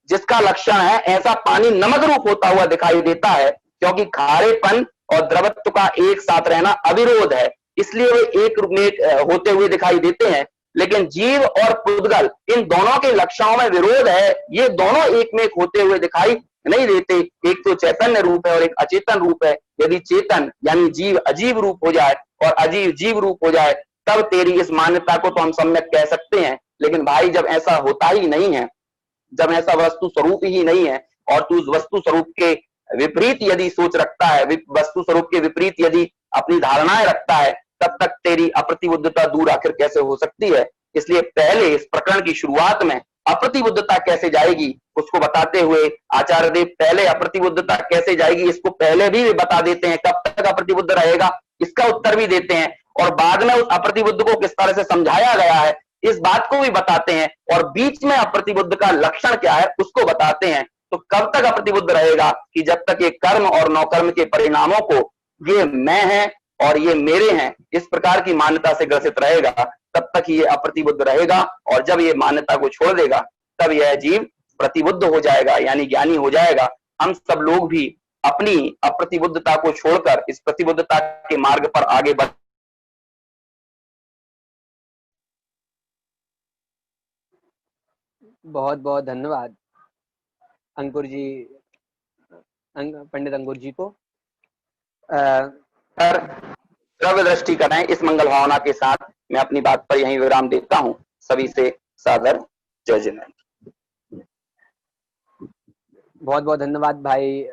जिसका लक्षण है, ऐसा पानी नमक रूप होता हुआ दिखाई देता है। क्योंकि खारेपन और द्रवत्व का एक साथ रहना अविरोध है, इसलिए वे एक रूप में होते हुए दिखाई देते हैं। लेकिन जीव और पुद्गल इन दोनों के लक्षणों में विरोध है, ये दोनों एक में एक होते हुए दिखाई नहीं देते। एक तो चैतन्य रूप है और एक अचेतन रूप है। यदि चेतन यानी जीव अजीव रूप हो जाए और अजीव जीव रूप हो जाए तब तेरी इस मान्यता को तो हम सम्यक कह सकते हैं। लेकिन भाई जब ऐसा होता ही नहीं है, जब ऐसा वस्तु स्वरूप ही नहीं है और तू उस वस्तु स्वरूप के विपरीत यदि सोच रखता है, वस्तु स्वरूप के विपरीत यदि अपनी धारणाएं रखता है, तब तक तेरी अप्रतिबुद्धता दूर आखिर कैसे हो सकती है। इसलिए पहले इस प्रकरण की शुरुआत में अप्रतिबुद्धता कैसे जाएगी उसको बताते हुए आचार्य देव पहले अप्रतिबुद्धता कैसे जाएगी इसको पहले भी बता देते हैं। कब तक अप्रतिबुद्ध रहेगा इसका उत्तर भी देते हैं और बाद में उस अप्रतिबुद्ध को किस तरह से समझाया गया है इस बात को भी बताते हैं और बीच में अप्रतिबुद्ध का लक्षण क्या है उसको बताते हैं। तो कब तक अप्रतिबुद्ध रहेगा कि जब तक ये कर्म और नौकर्म के परिणामों को ये मैं है और ये मेरे हैं इस प्रकार की मान्यता से ग्रसित रहेगा, तब तक ये अप्रतिबुद्ध रहेगा। और जब ये मान्यता को छोड़ देगा तब यह जीव प्रतिबुद्ध हो जाएगा यानी ज्ञानी हो जाएगा। हम सब लोग भी अपनी अप्रतिबुद्धता को छोड़कर इस प्रतिबुद्धता के मार्ग पर आगे बढ़। बहुत बहुत धन्यवाद अंकुर जी, पंडित अंकुर जी को। द्रव्य दृष्टि करें इस मंगल भावना के साथ मैं अपनी बात पर यहीं विराम देता हूं। सभी से सादर जय जिनेंद्र। बहुत बहुत धन्यवाद भाई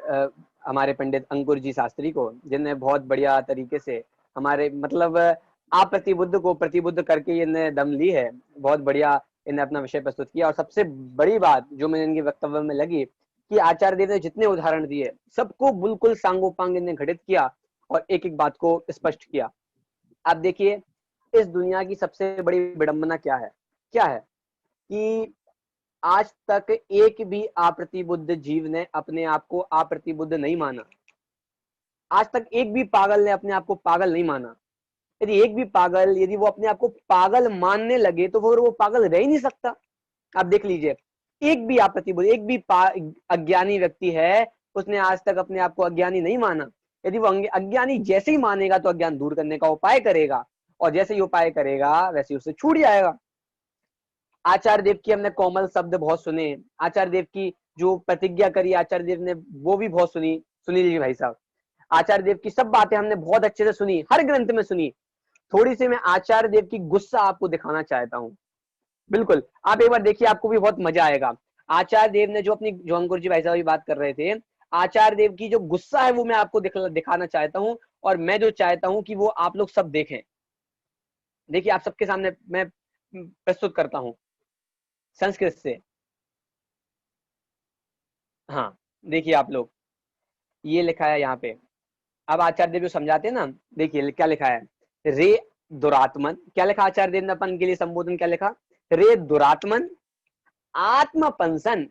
हमारे पंडित अंकुर जी शास्त्री को, जिन्होंने बहुत बढ़िया तरीके से हमारे मतलब अप्रतिबुद्ध को प्रतिबुद्ध करके इन्हें दम ली है। बहुत बढ़िया इन्हें अपना विषय प्रस्तुत किया। और सबसे बड़ी बात जो मैंने इनके वक्तव्य में लगी कि आचार्य देव ने जितने उदाहरण दिए सबको बिल्कुल सांगोपांग इन्हें घटित किया और एक एक बात को स्पष्ट किया। आप देखिए इस दुनिया की सबसे बड़ी विडंबना क्या है कि आज तक एक भी अप्रतिबुद्ध जीव ने अपने आप को अप्रतिबुद्ध नहीं माना। आज तक एक भी पागल ने अपने आप को पागल नहीं माना। यदि एक भी पागल यदि वो अपने आप को पागल मानने लगे तो वो पागल रह ही नहीं सकता। आप देख लीजिए एक भी अप्रतिबुद्ध एक भी अज्ञानी व्यक्ति है उसने आज तक अपने आप को अज्ञानी नहीं माना। यदि वो अज्ञानी जैसे ही मानेगा तो अज्ञान दूर करने का उपाय करेगा और जैसे ही उपाय करेगा वैसे ही उससे छूट जाएगा। आचार्य देव की हमने कोमल शब्द बहुत सुने, आचार्य देव की जो प्रतिज्ञा करी आचार्य देव ने वो भी बहुत सुनी लीजिए भाई साहब। आचार्य देव की सब बातें हमने बहुत अच्छे से सुनी, हर ग्रंथ में सुनी। थोड़ी सी मैं आचार्य देव की गुस्सा आपको दिखाना चाहता हूँ। बिल्कुल आप एक बार देखिए, आपको भी बहुत मजा आएगा। आचार्य देव ने जो अंकुर जी भाई साहब बात कर रहे थे, आचार्य देव की जो गुस्सा है वो मैं आपको दिखाना चाहता हूँ और मैं जो चाहता हूँ कि वो आप लोग सब देखें। देखिए आप सबके सामने मैं प्रस्तुत करता हूँ संस्कृत से। हाँ देखिए आप लोग, ये लिखा है यहाँ पे। अब आचार्य देव जो समझाते हैं ना, देखिए क्या लिखा है, रे दुरात्मन। क्या लिखा आचार्य देव ने अपन के लिए संबोधन क्या लिखा, रे दुरात्मन आत्मपंसन,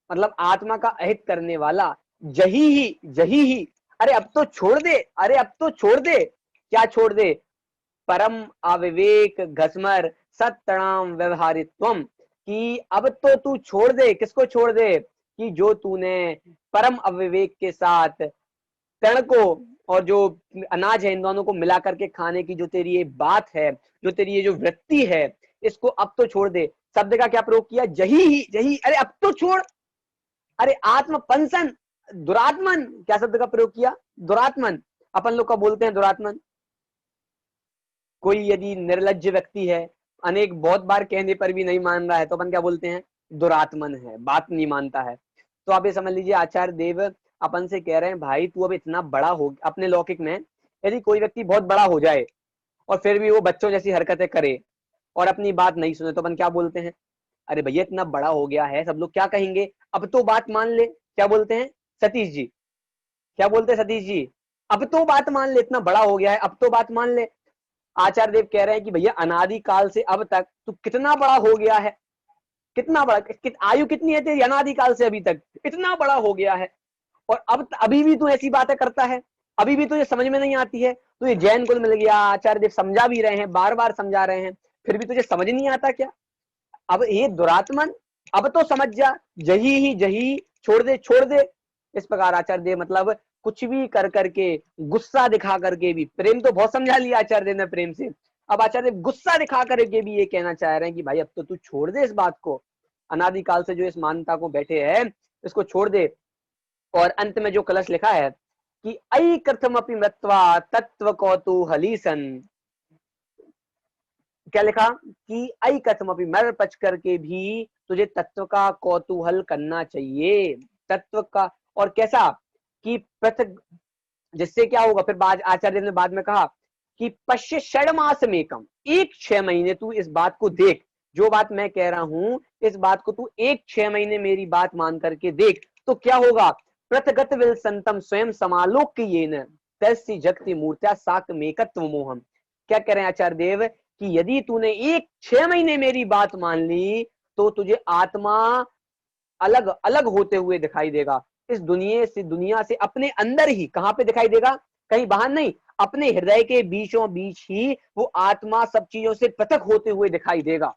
मतलब आत्मा का अहित करने वाला, जही ही। अरे अब तो छोड़ दे, अरे अब तो छोड़ दे। क्या छोड़ दे, परम अविवेक घसमर सत्तणाम व्यवहारित्वम, कि अब तो तू छोड़ दे। किसको छोड़ दे, कि जो तूने परम अविवेक के साथ तण को और जो अनाज है इन दोनों को मिला करके खाने की जो तेरी ये बात है, जो तेरी ये जो वृत्ति है, इसको अब तो छोड़ दे। शब्द का क्या प्रयोग किया, जही। अरे अब तो छोड़। अरे आत्मपंसन दुरात्मन, क्या शब्द का प्रयोग किया, दुरात्मन। अपन लोग का बोलते हैं दुरात्मन। कोई यदि निर्लज्ज व्यक्ति है, अनेक बहुत बार कहने पर भी नहीं मान रहा है, तो अपन क्या बोलते हैं, दुरात्मन है, बात नहीं मानता है। तो आप ये समझ लीजिए आचार्य देव अपन से कह रहे हैं, भाई तू अब इतना बड़ा हो। अपने लौकिक में यदि कोई व्यक्ति बहुत बड़ा हो जाए और फिर भी वो बच्चों जैसी हरकतें करे और अपनी बात नहीं सुने, तो अपन क्या बोलते हैं, अरे भैया इतना बड़ा हो गया है, सब लोग क्या कहेंगे, अब तो बात मान ले। क्या बोलते हैं सतीश जी, क्या बोलते हैं सतीश जी, अब तो बात मान ले, इतना बड़ा हो गया है, अब तो बात मान ले। आचार्य देव कह रहे हैं कि भैया अनादि काल से अब तक तू कितना बड़ा हो गया है, कितना बड़ा, आयु कितनी है तेरी, अनादि काल से अभी तक इतना बड़ा हो गया है, और अब अभी भी तू ऐसी बातें करता है, अभी भी तुझे समझ में नहीं आती है। तुझे जैन कुल मिल गया, आचार्य देव समझा भी रहे हैं, बार बार समझा रहे हैं, फिर भी तुझे समझ नहीं आता क्या। अब ये दुरात्मन, अब तो समझ जा, जही छोड़ दे। इस प्रकार आचार्य देव मतलब कुछ भी कर करके, गुस्सा दिखा करके भी, प्रेम तो बहुत समझा लिया आचार्य देव ने प्रेम से, अब आचार्य गुस्सा दिखा करके भी ये कहना चाह रहे हैं कि भाई अब तो तू छोड़ दे इस बात को, अनादिकाल से जो इस मान्यता को बैठे हैं इसको छोड़ दे। और अंत में जो कलश लिखा है कि ऐ कृतमपि मृत्वा तत्व कौतूहलीसन, क्या लिखा कि ऐ कथमपि, मर पच करके भी तुझे तत्व का कौतूहल करना चाहिए, तत्व का। और कैसा कि पृथक, जिससे क्या होगा, फिर बाद आचार्य ने बाद में कहा कि पश्य षड्मास मेकम, एक 6 महीने तू इस बात को देख, जो बात मैं कह रहा हूं इस बात को तू 6 महीने मेरी बात मान करके देख, तो क्या होगा, प्रथगत विल संतम स्वयं समालोक ये न तस्य जगति मूर्त्या साक मेकत्व मोहम। क्या कह रहे हैं आचार्य देव कि यदि तूने 6 महीने मेरी बात मान ली तो तुझे आत्मा अलग अलग होते हुए दिखाई देगा, इस दुनिया से अपने अंदर ही, कहां पे दिखाई देगा, कहीं बाहर नहीं, अपने हृदय के बीचों बीच ही वो आत्मा सब चीजों से पृथक होते हुए दिखाई देगा।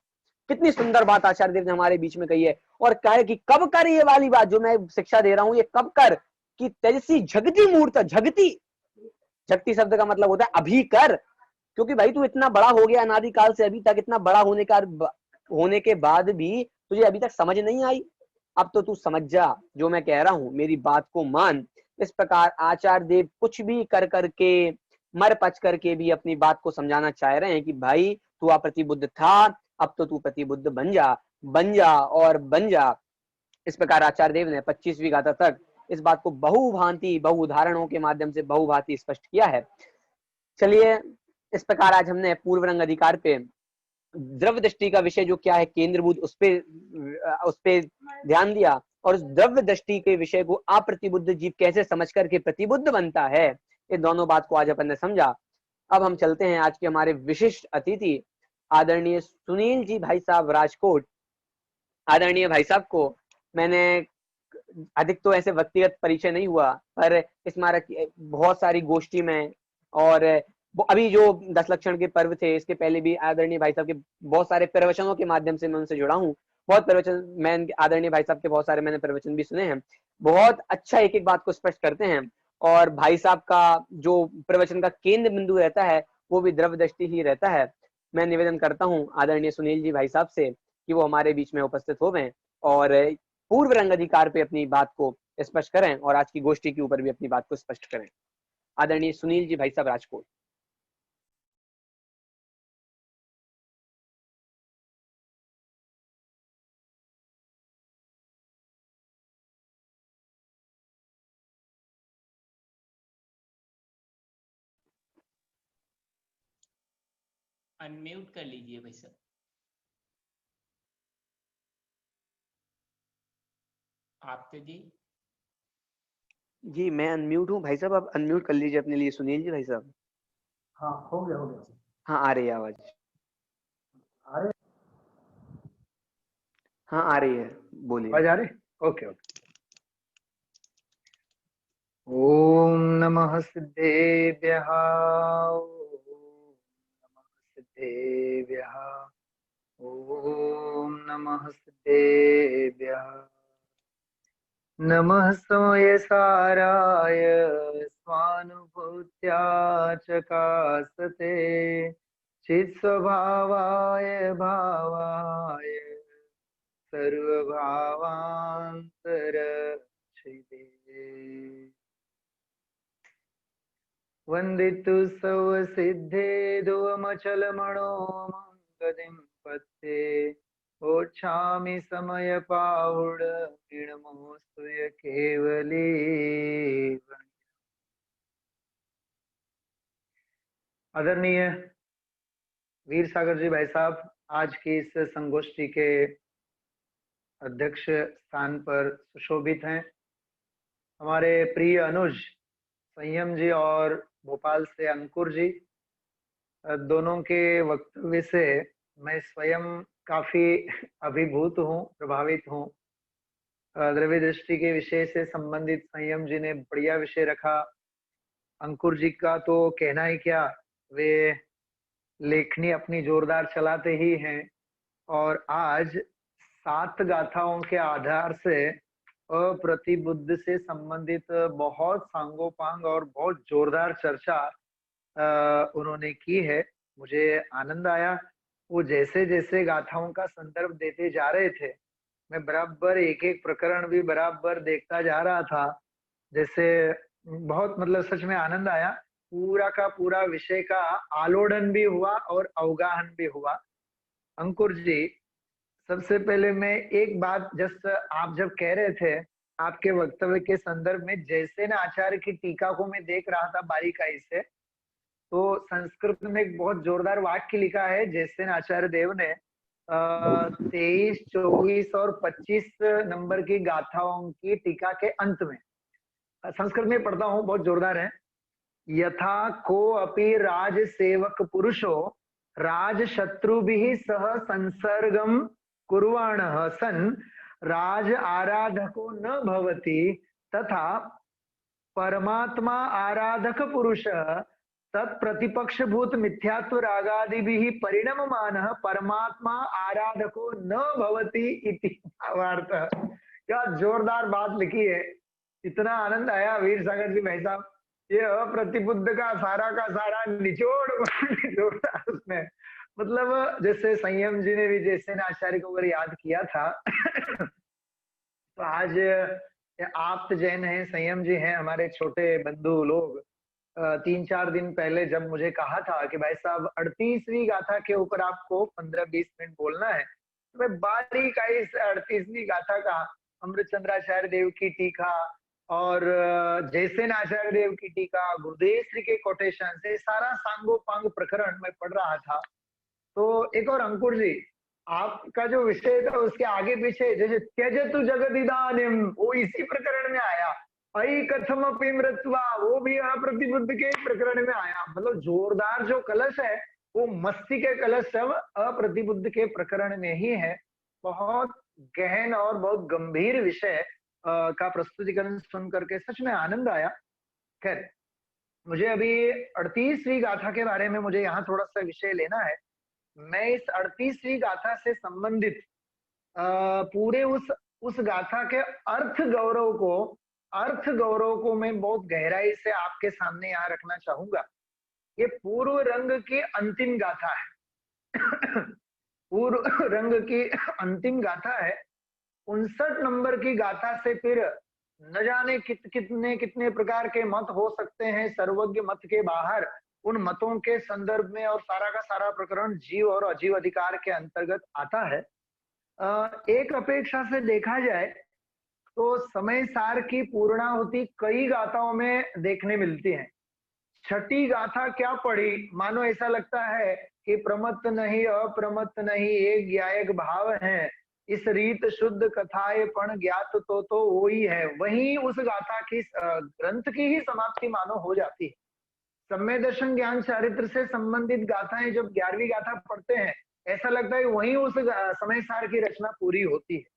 कितनी सुंदर बात आचार्य देव ने हमारे बीच में कही है। और कहे कि कब कर, ये वाली बात जो मैं शिक्षा दे रहा हूं, ये कब कर कि तेजसी झगती मूर्त, झगती, झगती शब्द का मतलब होता है अभी कर, क्योंकि भाई तू इतना बड़ा हो गया, अनादिकाल से अभी तक इतना बड़ा होने के बाद भी तुझे अभी तक समझ नहीं आई, अब तो तू समझ जा जो मैं कह रहा हूं, मेरी बात को मान। इस प्रकार आचार्य देव कुछ भी कर करके, मर पच करके भी अपनी बात को समझाना चाह रहे हैं कि भाई तू अप्रतिबुद्ध था, अब तो तू प्रतिबुद्ध बन जा, बन जा और बन जा। इस प्रकार आचार्य देव ने 25वीं गाथा तक इस बात को बहुभांति, बहु उदाहरणों के माध्यम से बहुभांति स्पष्ट किया है। चलिए, इस प्रकार आज हमने पूर्व रंग अधिकार पे द्रव्य दृष्टि का विषय जो क्या है केंद्रभूत, उस पे ध्यान दिया, और उस द्रव्य दृष्टि के विषय को अप्रतिबुद्ध जीव कैसे समझ करके प्रतिबुद्ध बनता है, ये दोनों बात को आज अपन ने समझा। अब हम चलते हैं आज के हमारे विशिष्ट अतिथि आदरणीय सुनील जी भाई साहब राजकोट। आदरणीय भाई साहब को मैंने अधिक तो ऐसे व्यक्तिगत परिचय नहीं हुआ, पर स्मारक बहुत सारी गोष्ठी में, और अभी जो 10 लक्षण के पर्व थे इसके पहले भी आदरणीय भाई साहब के बहुत सारे प्रवचनों के माध्यम से मैं उनसे जुड़ा हूँ। बहुत प्रवचन मैं आदरणीय भाई साहब के बहुत सारे मैंने प्रवचन भी सुने हैं, बहुत अच्छा एक एक बात को स्पष्ट करते हैं। और भाई साहब का जो प्रवचन का केंद्र बिंदु रहता है वो भी द्रव्य दृष्टि ही रहता है। मैं निवेदन करता हूँ आदरणीय सुनील जी भाई साहब से कि वो हमारे बीच में उपस्थित होवें और पूर्व रंग अधिकार पे अपनी बात को स्पष्ट करें और आज की गोष्ठी के ऊपर भी अपनी बात को स्पष्ट करें। आदरणीय सुनील जी भाई साहब राजकोट। अनम्यूट कर लीजिए भाई साहब। आपते जी मैं अनम्यूट हूँ भाई साहब, आप अनम्यूट कर लीजिए अपने लिए सुनील जी भाई साहब। हाँ हो गया हो गया। हाँ आ रही है आवाज। अरे हाँ आ रही है, बोलिए। आवाज आ रही? Okay okay. ओम नमः सिद्धेभ्यः, ओम नमः सिद्धेभ्यः, ओम नमः सिद्धेभ्यः। नमः समयसाराय स्वानुभूत्या चकासते चित्स्वभावाय भावाय सर्वभावान्तरच्छिदे। वन्दितु सर्वसिद्धे ध्रुवमचलमणोमङ्गतिं पत्ते ओच्छामि समयपाहुडीणमोऽस्तु केवली। आदरणीय वीर सागर जी भाई साहब आज की इस संगोष्ठी के अध्यक्ष स्थान पर सुशोभित हैं। हमारे प्रिय अनुज संयम जी और भोपाल से अंकुर जी, दोनों के वक्तव्य से मैं स्वयं काफी अभिभूत हूँ, प्रभावित हूँ। द्रव्य दृष्टि के विषय से संबंधित संयम जी ने बढ़िया विषय रखा। अंकुर जी का तो कहना ही क्या, वे लेखनी अपनी जोरदार चलाते ही हैं और आज 7 गाथाओं के आधार से अप्रतिबुद्ध से संबंधित बहुत सांगोपांग और बहुत जोरदार चर्चा उन्होंने की है। मुझे आनंद आया। वो जैसे जैसे गाथाओं का संदर्भ देते जा रहे थे, मैं बराबर एक एक प्रकरण भी बराबर देखता जा रहा था। जैसे बहुत मतलब सच में आनंद आया। पूरा का पूरा विषय का आलोड़न भी हुआ और अवगाहन भी हुआ। अंकुर जी, सबसे पहले मैं एक बात, जस्ट आप जब कह रहे थे आपके वक्तव्य के संदर्भ में, जैसे न आचार्य की टीका को मैं देख रहा था बारीकाई से, तो संस्कृत में एक बहुत जोरदार वाक्य लिखा है जैसे न आचार्य देव ने 23, 24 और 25 नंबर की गाथाओं की टीका के अंत में, संस्कृत में पढ़ता हूँ, बहुत जोरदार है। यथा को अपि राज सेवक पुरुषो राज शत्रुभिः सह संसर्गम कुर्वाणः सन् राज आराधको न भवति तथा परमात्मा आराधक पुरुषः तत्प्रतिपक्षभूत मिथ्यात्व रागादिभिः परिणममानः परमात्मा आराधको न भवति इति भावार्थः। क्या जोरदार बात लिखी है, इतना आनंद आया वीर सागर जी भाई साहब। ये अप्रतिबुद्ध का सारा निचोड़ उसमें, मतलब जैसे संयम जी ने भी जैसे ना आचार्य को अगर याद किया था तो आज आप जैन हैं, संयम जी हैं, हमारे छोटे बंधु लोग। 3-4 दिन पहले जब मुझे कहा था कि भाई साहब 38वीं गाथा के ऊपर आपको 15-20 मिनट बोलना है, तो मैं बारीकाई से 38वीं गाथा का अमृतचंद्राचार्य देव की टीका और जैसे आचार्य देव की टीका, गुरुदेव श्री के कोटेशन से सारा सांगो पांग प्रकरण मैं पढ़ रहा था। तो एक और अंकुर जी, आपका जो विषय था उसके आगे पीछे जैसे त्यजतु जगदिदानीम, वो इसी प्रकरण में आया। अई कथम अपि मृत्वा, वो भी अप्रतिबुद्ध के प्रकरण में आया। मतलब जोरदार जो कलश है वो मस्ती के कलश सब अप्रतिबुद्ध के प्रकरण में ही है। बहुत गहन और बहुत गंभीर विषय का प्रस्तुतिकरण सुन करके सच में आनंद आया। खैर, मुझे अभी 38वीं गाथा के बारे में मुझे यहाँ थोड़ा सा विषय लेना है। मैं इस 38वीं गाथा से संबंधित पूरे उस गाथा के अर्थ गौरव को मैं बहुत गहराई से आपके सामने यहाँ रखना चाहूंगा। ये पूर्व रंग की अंतिम गाथा है पूर्व रंग की अंतिम गाथा है। 59 नंबर की गाथा से फिर न जाने कितने प्रकार के मत हो सकते हैं, सर्वज्ञ मत के बाहर उन मतों के संदर्भ में, और सारा का सारा प्रकरण जीव और अजीव अधिकार के अंतर्गत आता है। एक अपेक्षा से देखा जाए तो समय सार की पूर्णाहुति कई गाथाओं में देखने मिलती है। छठी गाथा क्या पढ़ी, मानो ऐसा लगता है कि प्रमत्त नहीं अप्रमत्त नहीं एक ज्ञायक भाव है, इस रीत शुद्ध कथाएं पण ज्ञात तो वो ही है। वही उस गाथा की ग्रंथ की ही समाप्ति मानो हो जाती है। सम्य दर्शन ज्ञान चारित्र से संबंधित गाथाएं जब 11वीं गाथा पढ़ते हैं, ऐसा लगता है वहीं उस समय सार की रचना पूरी होती है।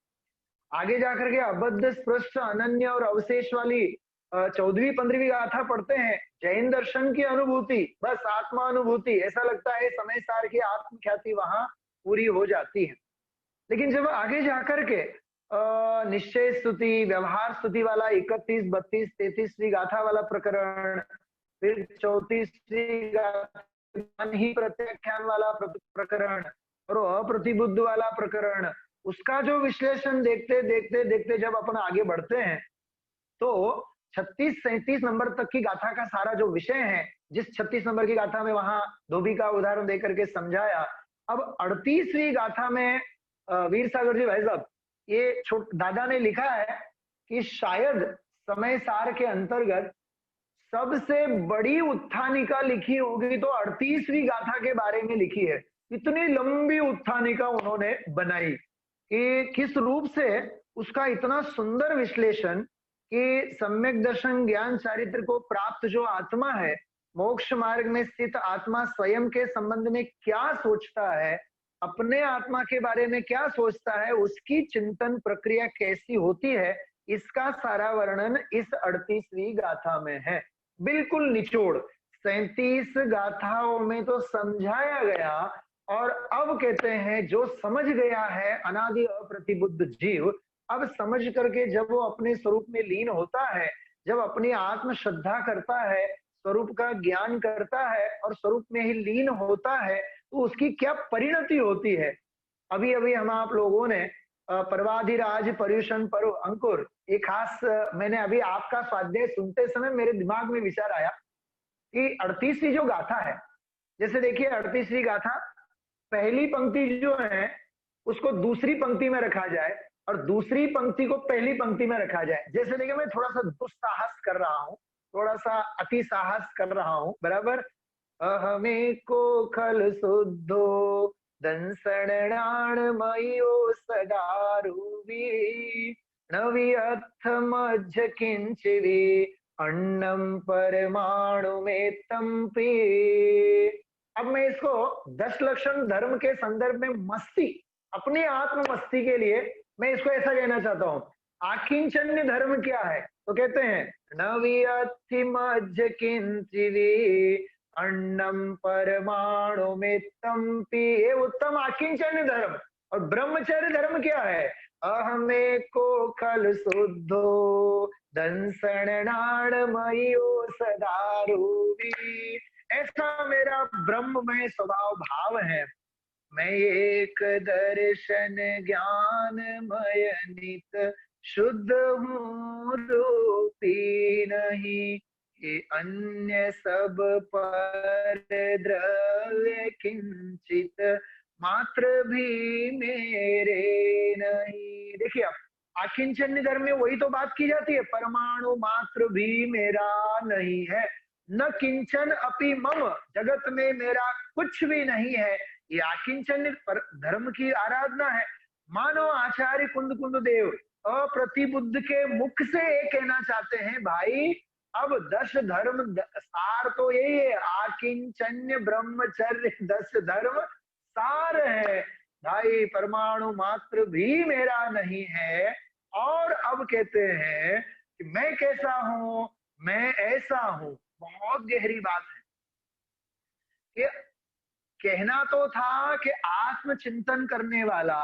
आगे जाकर के अबद्ध स्पृष्ट अनन्य और अवशेष वाली 14वीं 15वीं गाथा पढ़ते हैं, जैन दर्शन की अनुभूति, बस आत्मा अनुभूति, ऐसा लगता है समय सार की आत्मख्याति वहां पूरी हो जाती है। लेकिन जब आगे जाकर के निश्चय स्तुति, व्यवहार स्तुति वाला 31, 32, 33वीं गाथा वाला प्रकरण, फिर 34वीं गाथा ही प्रत्याख्यान वाला प्रकरण और अप्रतिबुद्ध वाला प्रकरण, उसका जो विश्लेषण देखते देखते जब अपन आगे बढ़ते हैं तो 36-37 नंबर तक की गाथा का सारा जो विषय है, जिस 36 नंबर की गाथा में वहां धोबी का उदाहरण देकर के समझाया, अब 38वीं गाथा में वीर सागर जी भाई साहब, ये दादा ने लिखा है कि शायद समय सार के अंतर्गत सबसे बड़ी उत्थानिका लिखी होगी तो 38वीं गाथा के बारे में लिखी है। इतनी लंबी उत्थानिका उन्होंने बनाई कि किस रूप से उसका इतना सुंदर विश्लेषण कि सम्यक दर्शन ज्ञान चारित्र को प्राप्त जो आत्मा है, मोक्ष मार्ग में स्थित आत्मा स्वयं के संबंध में क्या सोचता है, अपने आत्मा के बारे में क्या सोचता है, उसकी चिंतन प्रक्रिया कैसी होती है, इसका सारा वर्णन इस 38वीं गाथा में है। बिल्कुल निचोड़ 37 गाथाओं में तो समझाया गया, और अब कहते हैं जो समझ गया है अनादि अप्रतिबुद्ध जीव, अब समझ करके जब वो अपने स्वरूप में लीन होता है, जब अपनी आत्म श्रद्धा करता है, स्वरूप का ज्ञान करता है और स्वरूप में ही लीन होता है तो उसकी क्या परिणति होती है। अभी अभी हम आप लोगों ने पर्वाधिराज पर्युषण पर्व अंकुर एक खास मैंने अभी आपका स्वाध्याय सुनते समय मेरे दिमाग में विचार आया कि 38वीं जो गाथा है, जैसे देखिए 38वीं गाथा पहली पंक्ति जो है उसको दूसरी पंक्ति में रखा जाए और दूसरी पंक्ति को पहली पंक्ति में रखा जाए। जैसे देखिए मैं थोड़ा सा दुस्साहस कर रहा हूँ, थोड़ा सा अति साहस कर रहा हूँ, बराबर। अहमें को खल शुद्धो दंसणाण मयो सदारूवी नवी अर्थ मध्य किंचिवी अन्नम परमाणु में तंपी। अब मैं इसको 10 लक्षण धर्म के संदर्भ में मस्ती, अपनी आत्म मस्ती के लिए मैं इसको ऐसा कहना चाहता हूँ। आकिंचन्य धर्म क्या है? तो कहते हैं नवीयति मध्य किंचिवी अन्नम परमाणु में तंपी, ये उत्तम आकिंचन्य धर्म। और ब्रह्मचर्य धर्म क्या है? अहमे को खल शुद्धो दंसणाणमयो सदारूपी, ऐसा मेरा ब्रह्ममय स्वभाव भाव है। मैं एक दर्शन ज्ञानमय नित शुद्ध हूँ रूपी नहीं, ये अन्य सब पर द्रव्य किंचित मात्र भी मेरे नहीं। देखिए अब आकिंचन्य धर्म में वही तो बात की जाती है, परमाणु मात्र भी मेरा नहीं है, न किंचन अपि मम, जगत में मेरा कुछ भी नहीं है। ये आकिंचन्य धर्म की आराधना है। मानो आचार्य कुंद कुंद देव अप्रतिबुद्ध के मुख से ये कहना चाहते हैं, भाई अब 10 धर्म सार तो यही है, आकिंचन्य ब्रह्मचर्य 10 धर्म सार है भाई, परमाणु मात्र भी मेरा नहीं है। और अब कहते हैं कि मैं कैसा हूं, मैं ऐसा हूं। बहुत गहरी बात है। ये कहना तो था कि आत्मचिंतन करने वाला,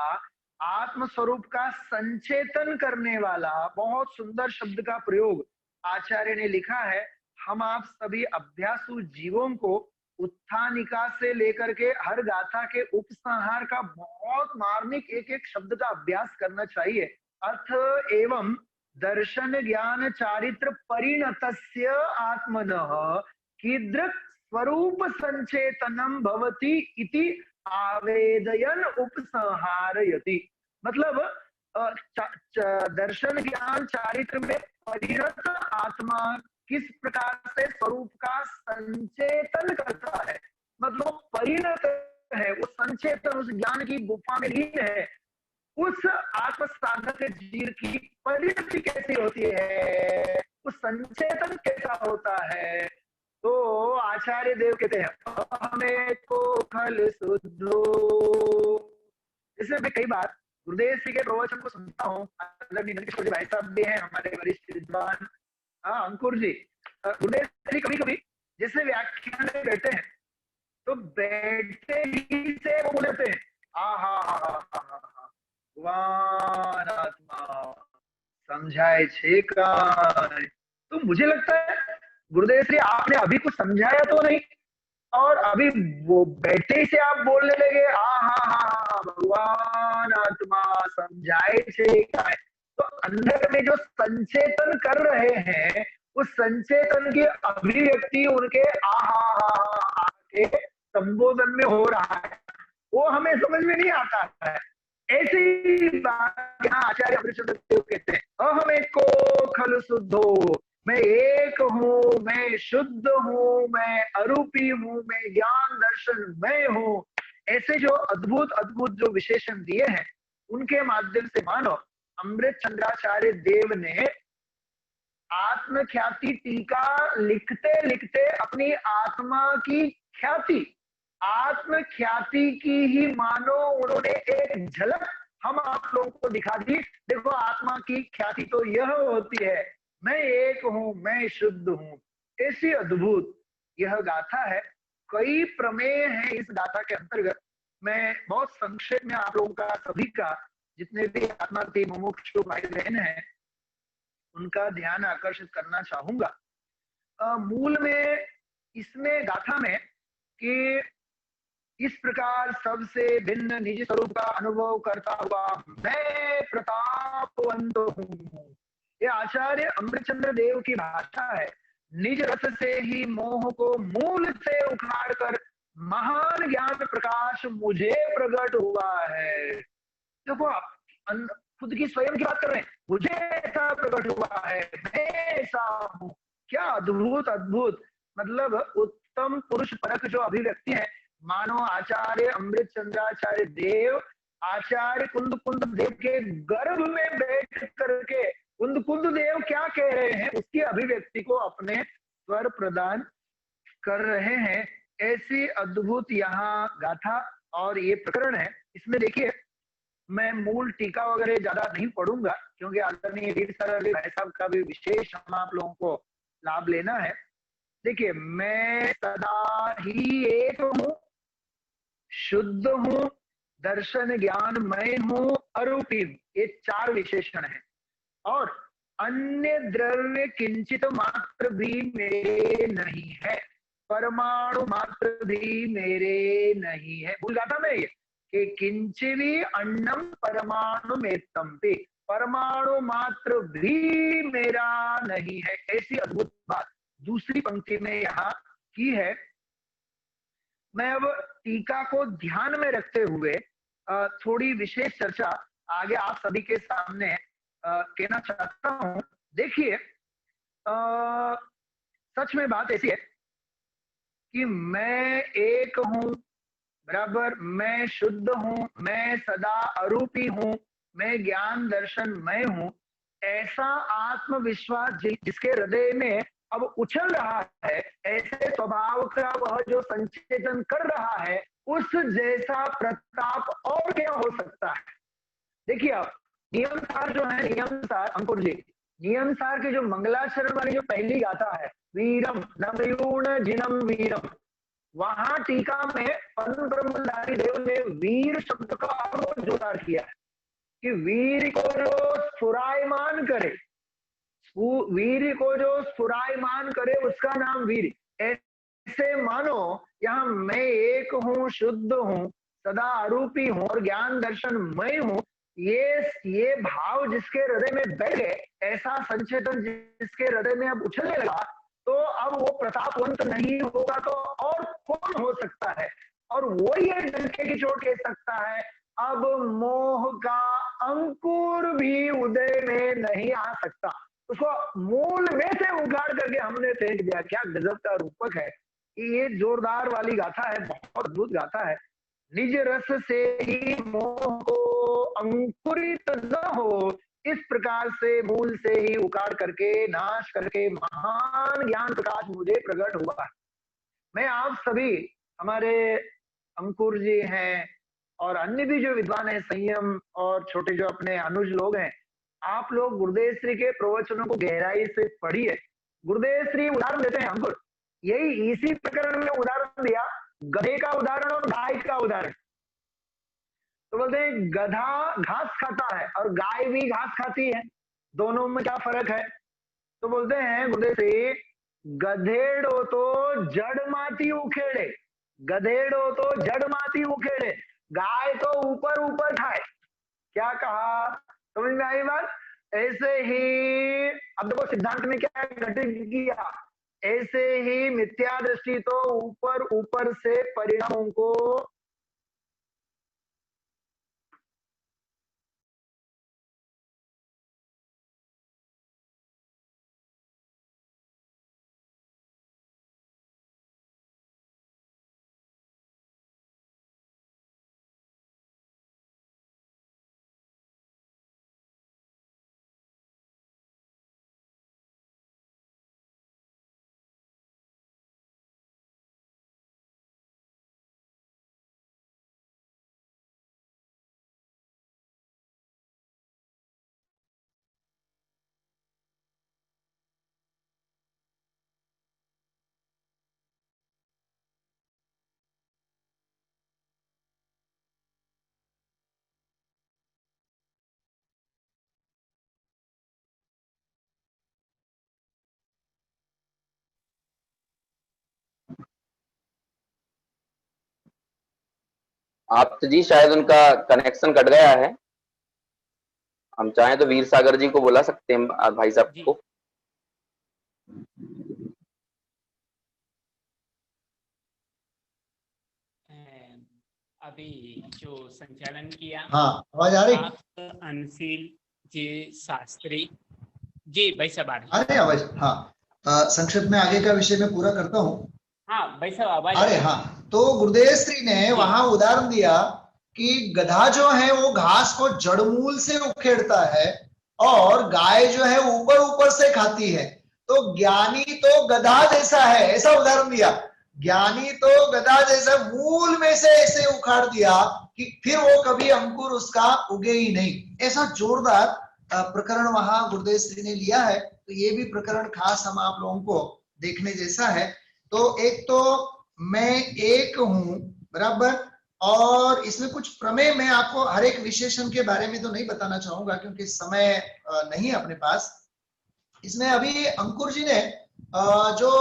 आत्म स्वरूप का संचेतन करने वाला, बहुत सुंदर शब्द का प्रयोग आचार्य ने लिखा है। हम आप सभी अभ्यासु जीवों को उत्थानिका से लेकर के हर गाथा के उपसंहार का बहुत मार्मिक एक एक शब्द का अभ्यास करना चाहिए। अर्थ एवं दर्शन ज्ञान चारित्र परिणतस्य आत्मनः कीदृक् स्वरूप संचेतनम भवति इति आवेदयन उपसंहारयति। मतलब दर्शन ज्ञान चारित्र में परिणत आत्मा किस प्रकार से स्वरूप का संचेतन करता है, मतलब परिणत है, वो संचेतन उस ज्ञान की गुफा में लीन है। उस आत्म साधक जीव की परिणति कैसी होती है, उस संचेतन कैसा होता है? तो आचार्य देव कहते हैं हमें को खल शुद्धो। इसमें मैं कई बार गुरुदेव जी के प्रवचन को सुनता हूँ, भाई साहब भी हैं हमारे वरिष्ठ विद्वान अंकुर जी। गुरुदेव जी कभी कभी जैसे व्याख्यान में बैठे हैं तो बैठते ही से वो बोलते हैं भगवान आत्मा समझाए छे का। तो मुझे लगता है गुरुदेव श्री आपने अभी कुछ समझाया तो नहीं, और अभी वो बैठे से आप बोलने लगे भगवान आत्मा समझाए छे का। तो अंदर में जो संचेतन कर रहे हैं उस संचेतन की अभिव्यक्ति उनके के संबोधन में हो रहा है, वो हमें समझ में नहीं आता है। ऐसी बात यहाँ आचार्य हरिश्चंद्र देव कहते हैं अहमें को खल शुद्धो, मैं एक हूँ, मैं शुद्ध हूँ, मैं अरूपी हूँ, मैं ज्ञान दर्शन मैं हूँ। ऐसे जो अद्भुत अद्भुत जो विशेषण दिए हैं उनके माध्यम से मानो अमृत चंद्राचार्य देव ने आत्म ख्याति टीका लिखते लिखते अपनी आत्मा की ख्याति, आत्म ख्याति की ही मानो उन्होंने एक झलक हम आप लोगों को दिखा दी। देखो आत्मा की ख्याति तो यह होती है, मैं एक हूँ, मैं शुद्ध हूँ। ऐसी अद्भुत यह गाथा है। कई प्रमेय हैं इस गाथा के अंतर्गत। मैं बहुत संक्षेप में आप लोगों का सभी का जितने भी आत्मा के मुमुक्षु भाई बहन हैं उनका ध्यान आकर्षित करना चाहूंगा। मूल में इसमें गाथा में कि इस प्रकार सबसे भिन्न निज स्वरूप का अनुभव करता हुआ मैं प्रतापवंत हूँ। ये आचार्य अमृतचंद्र देव की भाषा है। निज रस से ही मोह को मूल से उखाड़ कर महान ज्ञान प्रकाश मुझे प्रकट हुआ है। देखो आप खुद की स्वयं की बात कर रहे हैं, मुझे ऐसा प्रकट हुआ है, मैं ऐसा हूँ। क्या अद्भुत अद्भुत, मतलब उत्तम पुरुष परक जो अभिव्यक्ति है। मानो आचार्य अमृत चंद्राचार्य देव आचार्य कुंद कुंद देव के गर्भ में बैठ करके कुंद कुंद देव क्या कह रहे हैं उसकी अभिव्यक्ति को अपने स्वर प्रदान कर रहे हैं। ऐसी अद्भुत यहाँ गाथा और ये प्रकरण है। इसमें देखिए, मैं मूल टीका वगैरह ज्यादा नहीं पढ़ूंगा क्योंकि आदरणीय वीर सागर भाई साहब का भी विशेष हम आप लोगों को लाभ लेना है। देखिए, मैं सदा ही एक हूँ, शुद्ध हूँ, दर्शन ज्ञान मैं हूँ, अरूपी। ये 4 विशेषण है। और अन्य द्रव्य किंचित मात्र भी मेरे नहीं है, परमाणु मात्र भी मेरे नहीं है। भूल जाता मैं ये कि किंचिवी अन्नम परमाणु मेत्तम पे, परमाणु मात्र भी मेरा नहीं है। ऐसी अद्भुत बात दूसरी पंक्ति में यहाँ की है। मैं अब टीका को ध्यान में रखते हुए थोड़ी विशेष चर्चा आगे आप सभी के सामने कहना चाहता हूं। देखिए, सच में बात ऐसी है कि मैं एक हूं, बराबर, मैं शुद्ध हूं, मैं सदा अरूपी हूं, मैं ज्ञान दर्शन मैं हूं। ऐसा आत्मविश्वास जिसके हृदय में अब उछल रहा है, ऐसे स्वभाव का वह जो संचेतन कर रहा है, उस जैसा प्रताप और क्या हो सकता है। देखिए, आप नियम सार जो है, नियम सार अंकुर जी, नियम सार के जो मंगलाचरण वाली जो पहली गाथा है, वीरम नमयूण जिनम वीरम, वहां टीका में परम ब्रह्मचारी देव ने वीर शब्द का और जोड़ार किया है कि वीर को जो स्फुरायमान करे, वीर को जो स्फुरायमान करे उसका नाम वीर। ऐसे मानो यहाँ मैं एक हूँ, शुद्ध हूँ, सदा अरूपी हूँ और ज्ञान दर्शन मैं हूँ। ये भाव जिसके हृदय में बैठ गए, ऐसा संचेतन जिसके हृदय में अब उछलने लगा, तो अब वो प्रतापवंत नहीं होगा तो और कौन हो सकता है। और वो ये डंके की चोट कह सकता है, अब मोह का अंकुर भी उदय में नहीं आ सकता। उसको मूल में से उगाड़ करके हमने फेंक दिया। क्या गजब का रूपक है। ये जोरदार वाली गाथा है, बहुत अद्भुत गाथा है। निज रस से ही मोह को अंकुरित न हो, इस प्रकार से मूल से ही उखाड़ करके नाश करके महान ज्ञान प्रकाश मुझे प्रकट हुआ। मैं आप सभी, हमारे अंकुर जी हैं और अन्य भी जो विद्वान है, संयम और छोटे जो अपने अनुज लोग हैं, आप लोग गुरुदेव श्री के प्रवचनों को गहराई से पढ़िए। गुरुदेव श्री उदाहरण देते हैं अंकुर, यही इसी प्रकरण में उदाहरण दिया, गधे का उदाहरण और गाय का उदाहरण। तो बोलते हैं गधा घास खाता है और गाय भी घास खाती है, दोनों में क्या फर्क है। तो बोलते हैं गुरुदेव श्री, गधेड़ो तो जड़ माती उखेड़े, गधेड़ो तो जड़ माती उखेड़े, गाय तो ऊपर ऊपर खाए। क्या कहा, समझ में आई बात। ऐसे ही अब देखो सिद्धांत में क्या घटित किया, ऐसे ही मिथ्या दृष्टि तो ऊपर ऊपर से परिणामों को आप तो जी शायद उनका कनेक्शन कट गया है, हम चाहें तो वीर सागर जी को बुला सकते हैं भाई साहब जी। को। अभी जो संचालन किया हाँ आवाज आ रही? आप अनशील जी शास्त्री जी भाई साहब आ आ रही आवाज? हाँ संक्षिप्त में आगे का विषय मैं पूरा करता हूँ। हाँ भाई साहब आवाज अरे हाँ, तो गुरुदेव श्री ने जी। वहां उदाहरण दिया कि गधा जो है वो घास को जड़मूल से उखेड़ता है और गाय जो है ऊपर ऊपर से खाती है। तो ज्ञानी तो गधा जैसा है, ऐसा उदाहरण दिया। ज्ञानी तो गधा जैसा मूल में से ऐसे उखाड़ दिया कि फिर वो कभी अंकुर उसका उगे ही नहीं। ऐसा जोरदार प्रकरण वहां गुरुदेव श्री ने लिया है। तो ये भी प्रकरण खास हम आप लोगों को देखने जैसा है। तो एक तो मैं एक हूं, बराबर, और इसमें कुछ प्रमेय मैं आपको हर एक विशेषण के बारे में तो नहीं बताना चाहूंगा क्योंकि समय नहीं है अपने पास। इसमें अभी अंकुर जी ने जो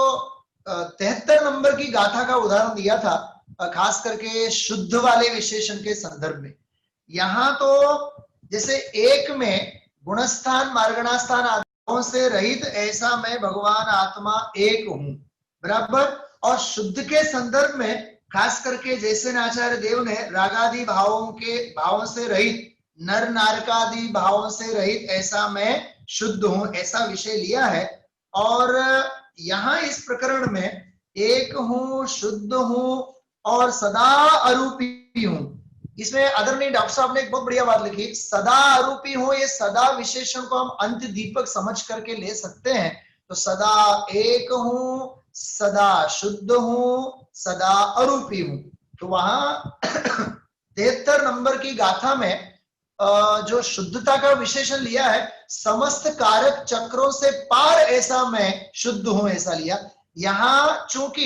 73 नंबर की गाथा का उदाहरण दिया था, खास करके शुद्ध वाले विशेषण के संदर्भ में। यहाँ तो जैसे एक में गुणस्थान मार्गणास्थान आदियों से रहित ऐसा मैं भगवान आत्मा एक हूं, बराबर। और शुद्ध के संदर्भ में खास करके जैसे आचार्य देव ने रागादि भावों से रहित, नर नारकादि भावों से रहित ऐसा मैं शुद्ध हूं, ऐसा विषय लिया है। और यहाँ इस प्रकरण में एक हूं, शुद्ध हूं और सदा अरूपी हूं। इसमें आदरणीय डॉक्टर साहब ने एक बहुत बढ़िया बात लिखी, सदा अरूपी हूं। ये सदा विशेषण को हम अंत दीपक समझ करके ले सकते हैं। तो सदा एक हूं, सदा शुद्ध हूं, सदा अरूपी हूं। तो वहां 73 नंबर की गाथा में जो शुद्धता का विशेषण लिया है, समस्त कारक चक्रों से पार ऐसा मैं शुद्ध हूं, ऐसा लिया। यहाँ चूंकि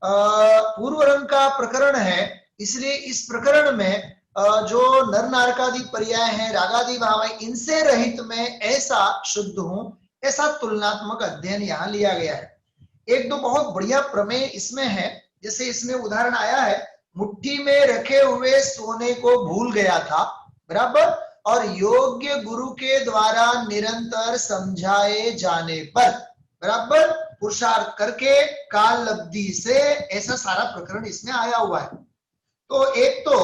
पूर्व रंग का प्रकरण है, इसलिए इस प्रकरण में जो नर नारकादि पर्याय हैं, रागादि भाव है, इनसे रहित मैं ऐसा शुद्ध हूं, ऐसा तुलनात्मक अध्ययन यहाँ लिया गया है। एक दो बहुत बढ़िया प्रमेय इसमें है। जैसे इसमें उदाहरण आया है, मुट्ठी में रखे हुए सोने को भूल गया था, बराबर, और योग्य गुरु के द्वारा निरंतर समझाए जाने पर, बराबर, पुरुषार्थ करके काल लब्धि से, ऐसा सारा प्रकरण इसमें आया हुआ है। तो एक तो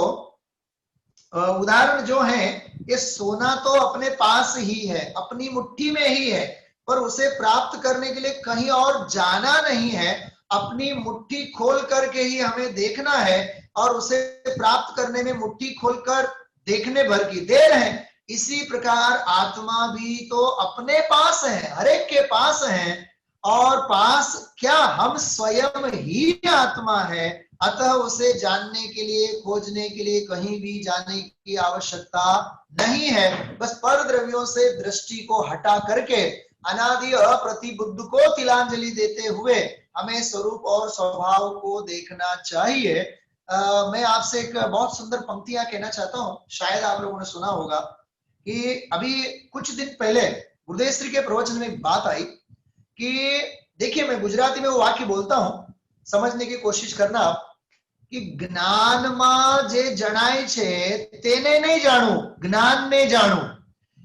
उदाहरण जो है, ये सोना तो अपने पास ही है, अपनी मुट्ठी में ही है, पर उसे प्राप्त करने के लिए कहीं और जाना नहीं है। अपनी मुट्ठी खोल करके ही हमें देखना है और उसे प्राप्त करने में मुट्ठी खोलकर देखने भर की देर है। इसी प्रकार आत्मा भी तो अपने पास है, हर एक के पास है। और पास क्या, हम स्वयं ही आत्मा है। अतः उसे जानने के लिए, खोजने के लिए कहीं भी जाने की आवश्यकता नहीं है। बस पर द्रव्यों से दृष्टि को हटा करके अनादि अप्रतिबुद्ध को तिलांजलि देते हुए हमें स्वरूप और स्वभाव को देखना चाहिए। मैं आपसे एक बहुत सुंदर पंक्तियां कहना चाहता हूं, शायद आप लोगों ने सुना होगा कि अभी कुछ दिन पहले गुरुदेव श्री के प्रवचन में बात आई कि देखिए, मैं गुजराती में वो वाक्य बोलता हूं, समझने की कोशिश करना आप, कि ज्ञान में जे जणाय छे तेने नहीं जानू, ज्ञान ने जानू।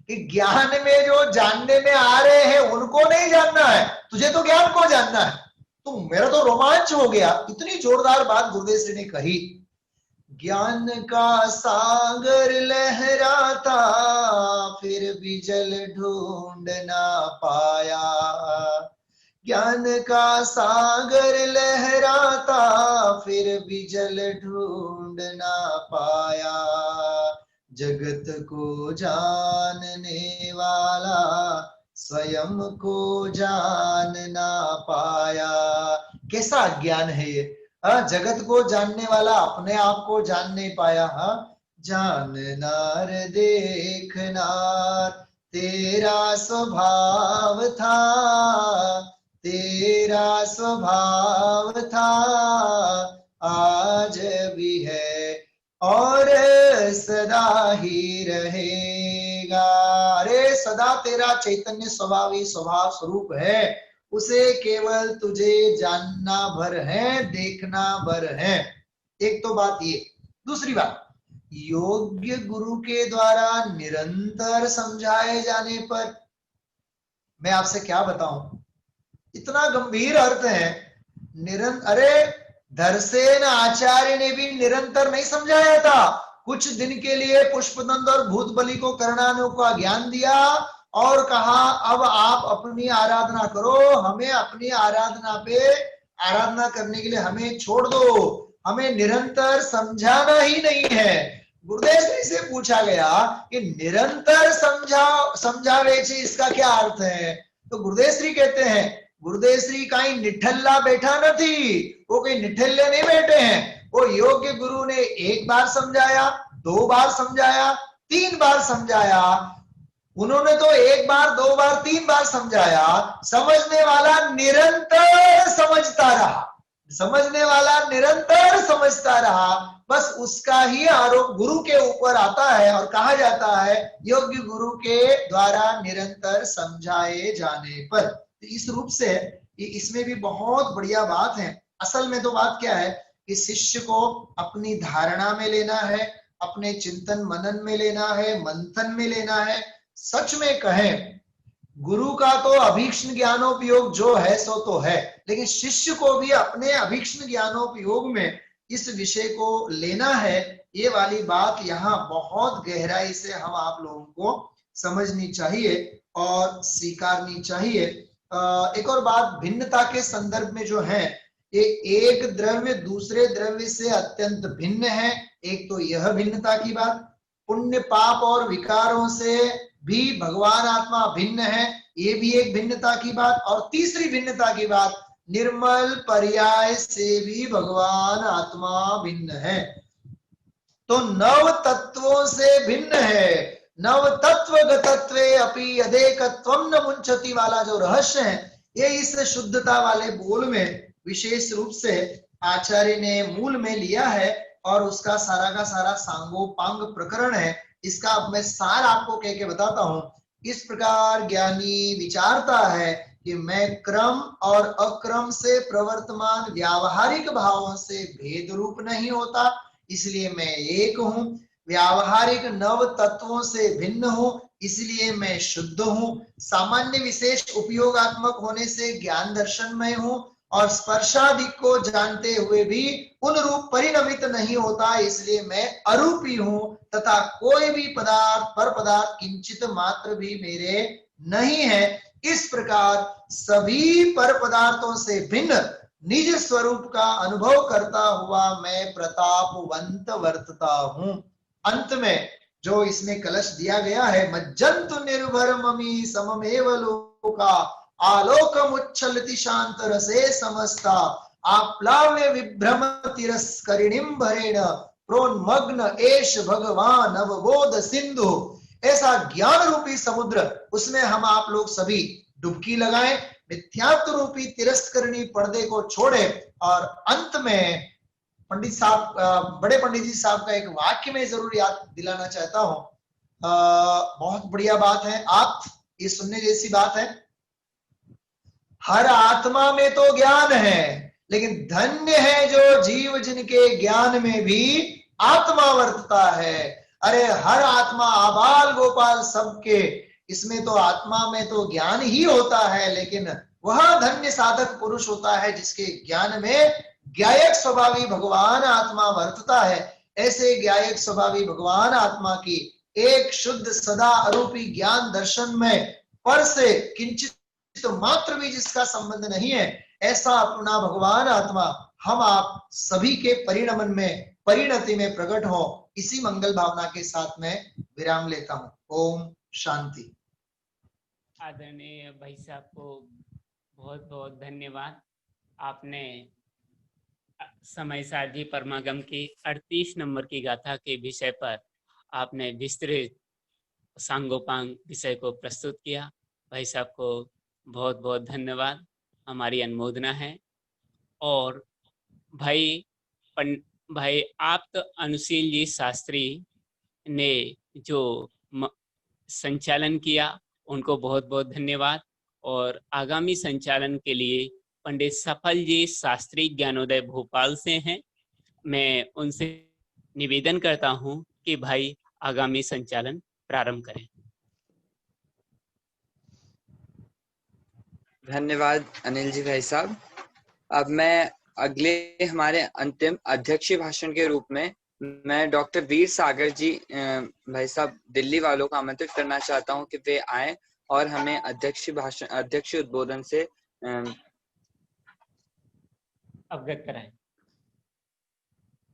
कि ज्ञान में जो जानने में आ रहे हैं उनको नहीं जानना है, तुझे तो ज्ञान को जानना है। तो मेरा तो रोमांच हो गया, इतनी जोरदार बात गुरुदेव श्री ने कही। ज्ञान का सागर लहराता फिर भी जल ढूंढ ना पाया, ज्ञान का सागर लहराता फिर भी जल ढूंढ ना पाया, जगत को जानने वाला स्वयं को जान ना पाया। कैसा ज्ञान है ये, जगत को जानने वाला अपने आप को जान नहीं पाया। जाननार देखनार तेरा स्वभाव था, तेरा स्वभाव था, आज भी है और सदा ही रहेगा। अरे सदा तेरा चैतन्य स्वभावी स्वभाव स्वरूप है, उसे केवल तुझे जानना भर है, देखना भर है। एक तो बात ये। दूसरी बात, योग्य गुरु के द्वारा निरंतर समझाए जाने पर, मैं आपसे क्या बताऊं, इतना गंभीर अर्थ है। अरे धरसेन आचार्य ने भी निरंतर नहीं समझाया था, कुछ दिन के लिए पुष्पदंत और भूतबली को करणानु का ज्ञान दिया और कहा अब आप अपनी आराधना करो, हमें अपनी आराधना करने के लिए हमें छोड़ दो, हमें निरंतर समझाना ही नहीं है। गुरुदेव श्री से पूछा गया कि निरंतर समझावे छे, इसका क्या अर्थ है? तो गुरुदेव श्री कहते हैं, गुरुदेव श्री कहीं निठल्ला बैठा नहीं, वो कोई निठल्ले नहीं बैठे हैं। वो योग्य गुरु ने एक बार समझाया, 2 बार समझाया, 3 बार समझाया, उन्होंने तो 1 बार 2 बार 3 बार समझाया। समझने वाला निरंतर समझता रहा, समझने वाला निरंतर समझता रहा, बस उसका ही आरोप गुरु के ऊपर आता है और कहा जाता है योग्य गुरु के द्वारा निरंतर समझाए जाने पर। इस रूप से इसमें भी बहुत बढ़िया बात है। असल में तो बात क्या है कि शिष्य को अपनी धारणा में लेना है, अपने चिंतन मनन में लेना है, मंथन में लेना है। सच में कहें, गुरु का तो अभीक्ष्ण ज्ञानोपयोग जो है सो तो है, लेकिन शिष्य को भी अपने अभीक्ष्ण ज्ञानोपयोग में इस विषय को लेना है। ये वाली बात यहाँ बहुत गहराई से हम आप लोगों को समझनी चाहिए और स्वीकारनी चाहिए। एक और बात भिन्नता के संदर्भ में जो है, ये एक द्रव्य दूसरे द्रव्य से अत्यंत भिन्न है। एक तो यह भिन्नता की बात, पुण्य पाप और विकारों से भी भगवान आत्मा भिन्न है, ये भी एक भिन्नता की बात। और तीसरी भिन्नता की बात, निर्मल पर्याय से भी भगवान आत्मा भिन्न है। तो नव तत्वों से भिन्न है। नव तत्व गतत्वे अपि अदेकत्वं न मुंचति वाला जो रहस्य है, ये इस शुद्धता वाले बोल में विशेष रूप से आचार्य ने मूल में लिया है और उसका सारा का सारा सांगोपांग प्रकरण है। इसका अब मैं सार आपको कह के बताता हूं। इस प्रकार ज्ञानी विचारता है कि मैं क्रम और अक्रम से प्रवर्तमान व्यावहारिक भावों से भेद रूप नहीं होता, इसलिए मैं एक हूं। व्यावहारिक नव तत्वों से भिन्न हूं, इसलिए मैं शुद्ध हूं। सामान्य विशेष उपयोगात्मक होने से ज्ञान दर्शनमय हूं और स्पर्शादि को जानते हुए भी उन रूप परिणमित नहीं होता, इसलिए मैं अरूपी हूं तथा कोई भी पदार्थ पर पदार्थ किंचित मात्र भी मेरे नहीं है। इस प्रकार सभी पर पदार्थों से भिन्न निज स्वरूप का अनुभव करता हुआ मैं प्रतापवंत वर्तता हूं। अंत में जो इसमें कलश दिया गया है, मज्जंतु निर्भर ममी सममेव लोका आलोकमुच्छलति शांत रसे समस्ता आप्लाव्य विभ्रम तिरस्करिणीं भरेण प्रोन्मग्न एष भगवान अवबोध सिंधु। ऐसा ज्ञान रूपी समुद्र, उसमें हम आप लोग सभी डुबकी लगाएं, मिथ्यात्व रूपी तिरस्करणी पर्दे को छोड़े। और अंत में पंडित साहब, बड़े पंडित जी साहब का एक वाक्य में जरूर याद दिलाना चाहता हूं। बहुत बढ़िया बात है, आप ये सुनने जैसी बात है। हर आत्मा में तो ज्ञान है, लेकिन धन्य है जो जीव जिनके ज्ञान में भी आत्मा वर्तता है। अरे हर आत्मा, आबाल गोपाल सबके, इसमें तो आत्मा में तो ज्ञान ही होता है, लेकिन वह धन्य साधक पुरुष होता है जिसके ज्ञान में ज्ञायक स्वभावी भगवान आत्मा वर्तता है। ऐसे ज्ञायक स्वभावी भगवान आत्मा की एक शुद्ध सदा अरूपी ज्ञान दर्शन में पर से किंचित तो मात्र भी जिसका संबंध नहीं है, ऐसा अपना भगवान आत्मा हम आप सभी के परिणमन में, परिणति में प्रकट हो। इसी मंगल भावना के साथ में विराम लेता हूं। ओम शांति। आदरणीय भाई साहब को बहुत बहुत धन्यवाद। आपने समय सारथी परमागम की 38 नंबर की गाथा के विषय पर आपने विस्तृत सांगोपांग विषय को प्रस्तुत किया। भाई साहब को बहुत बहुत धन्यवाद, हमारी अनुमोदना है। और भाई आप तो अनुशील जी शास्त्री ने जो संचालन किया, उनको बहुत बहुत धन्यवाद। और आगामी संचालन के लिए पंडित सफल जी शास्त्री ज्ञानोदय भोपाल से हैं, मैं उनसे निवेदन करता हूं कि भाई आगामी संचालन प्रारंभ करें। धन्यवाद अनिल जी भाई साहब। अब मैं अगले हमारे अंतिम अध्यक्षीय भाषण के रूप में मैं डॉक्टर वीर सागर जी भाई साहब दिल्ली वालों को आमंत्रित करना चाहता हूं कि वे आए और हमें अध्यक्षीय उद्बोधन से अवगत कराएं।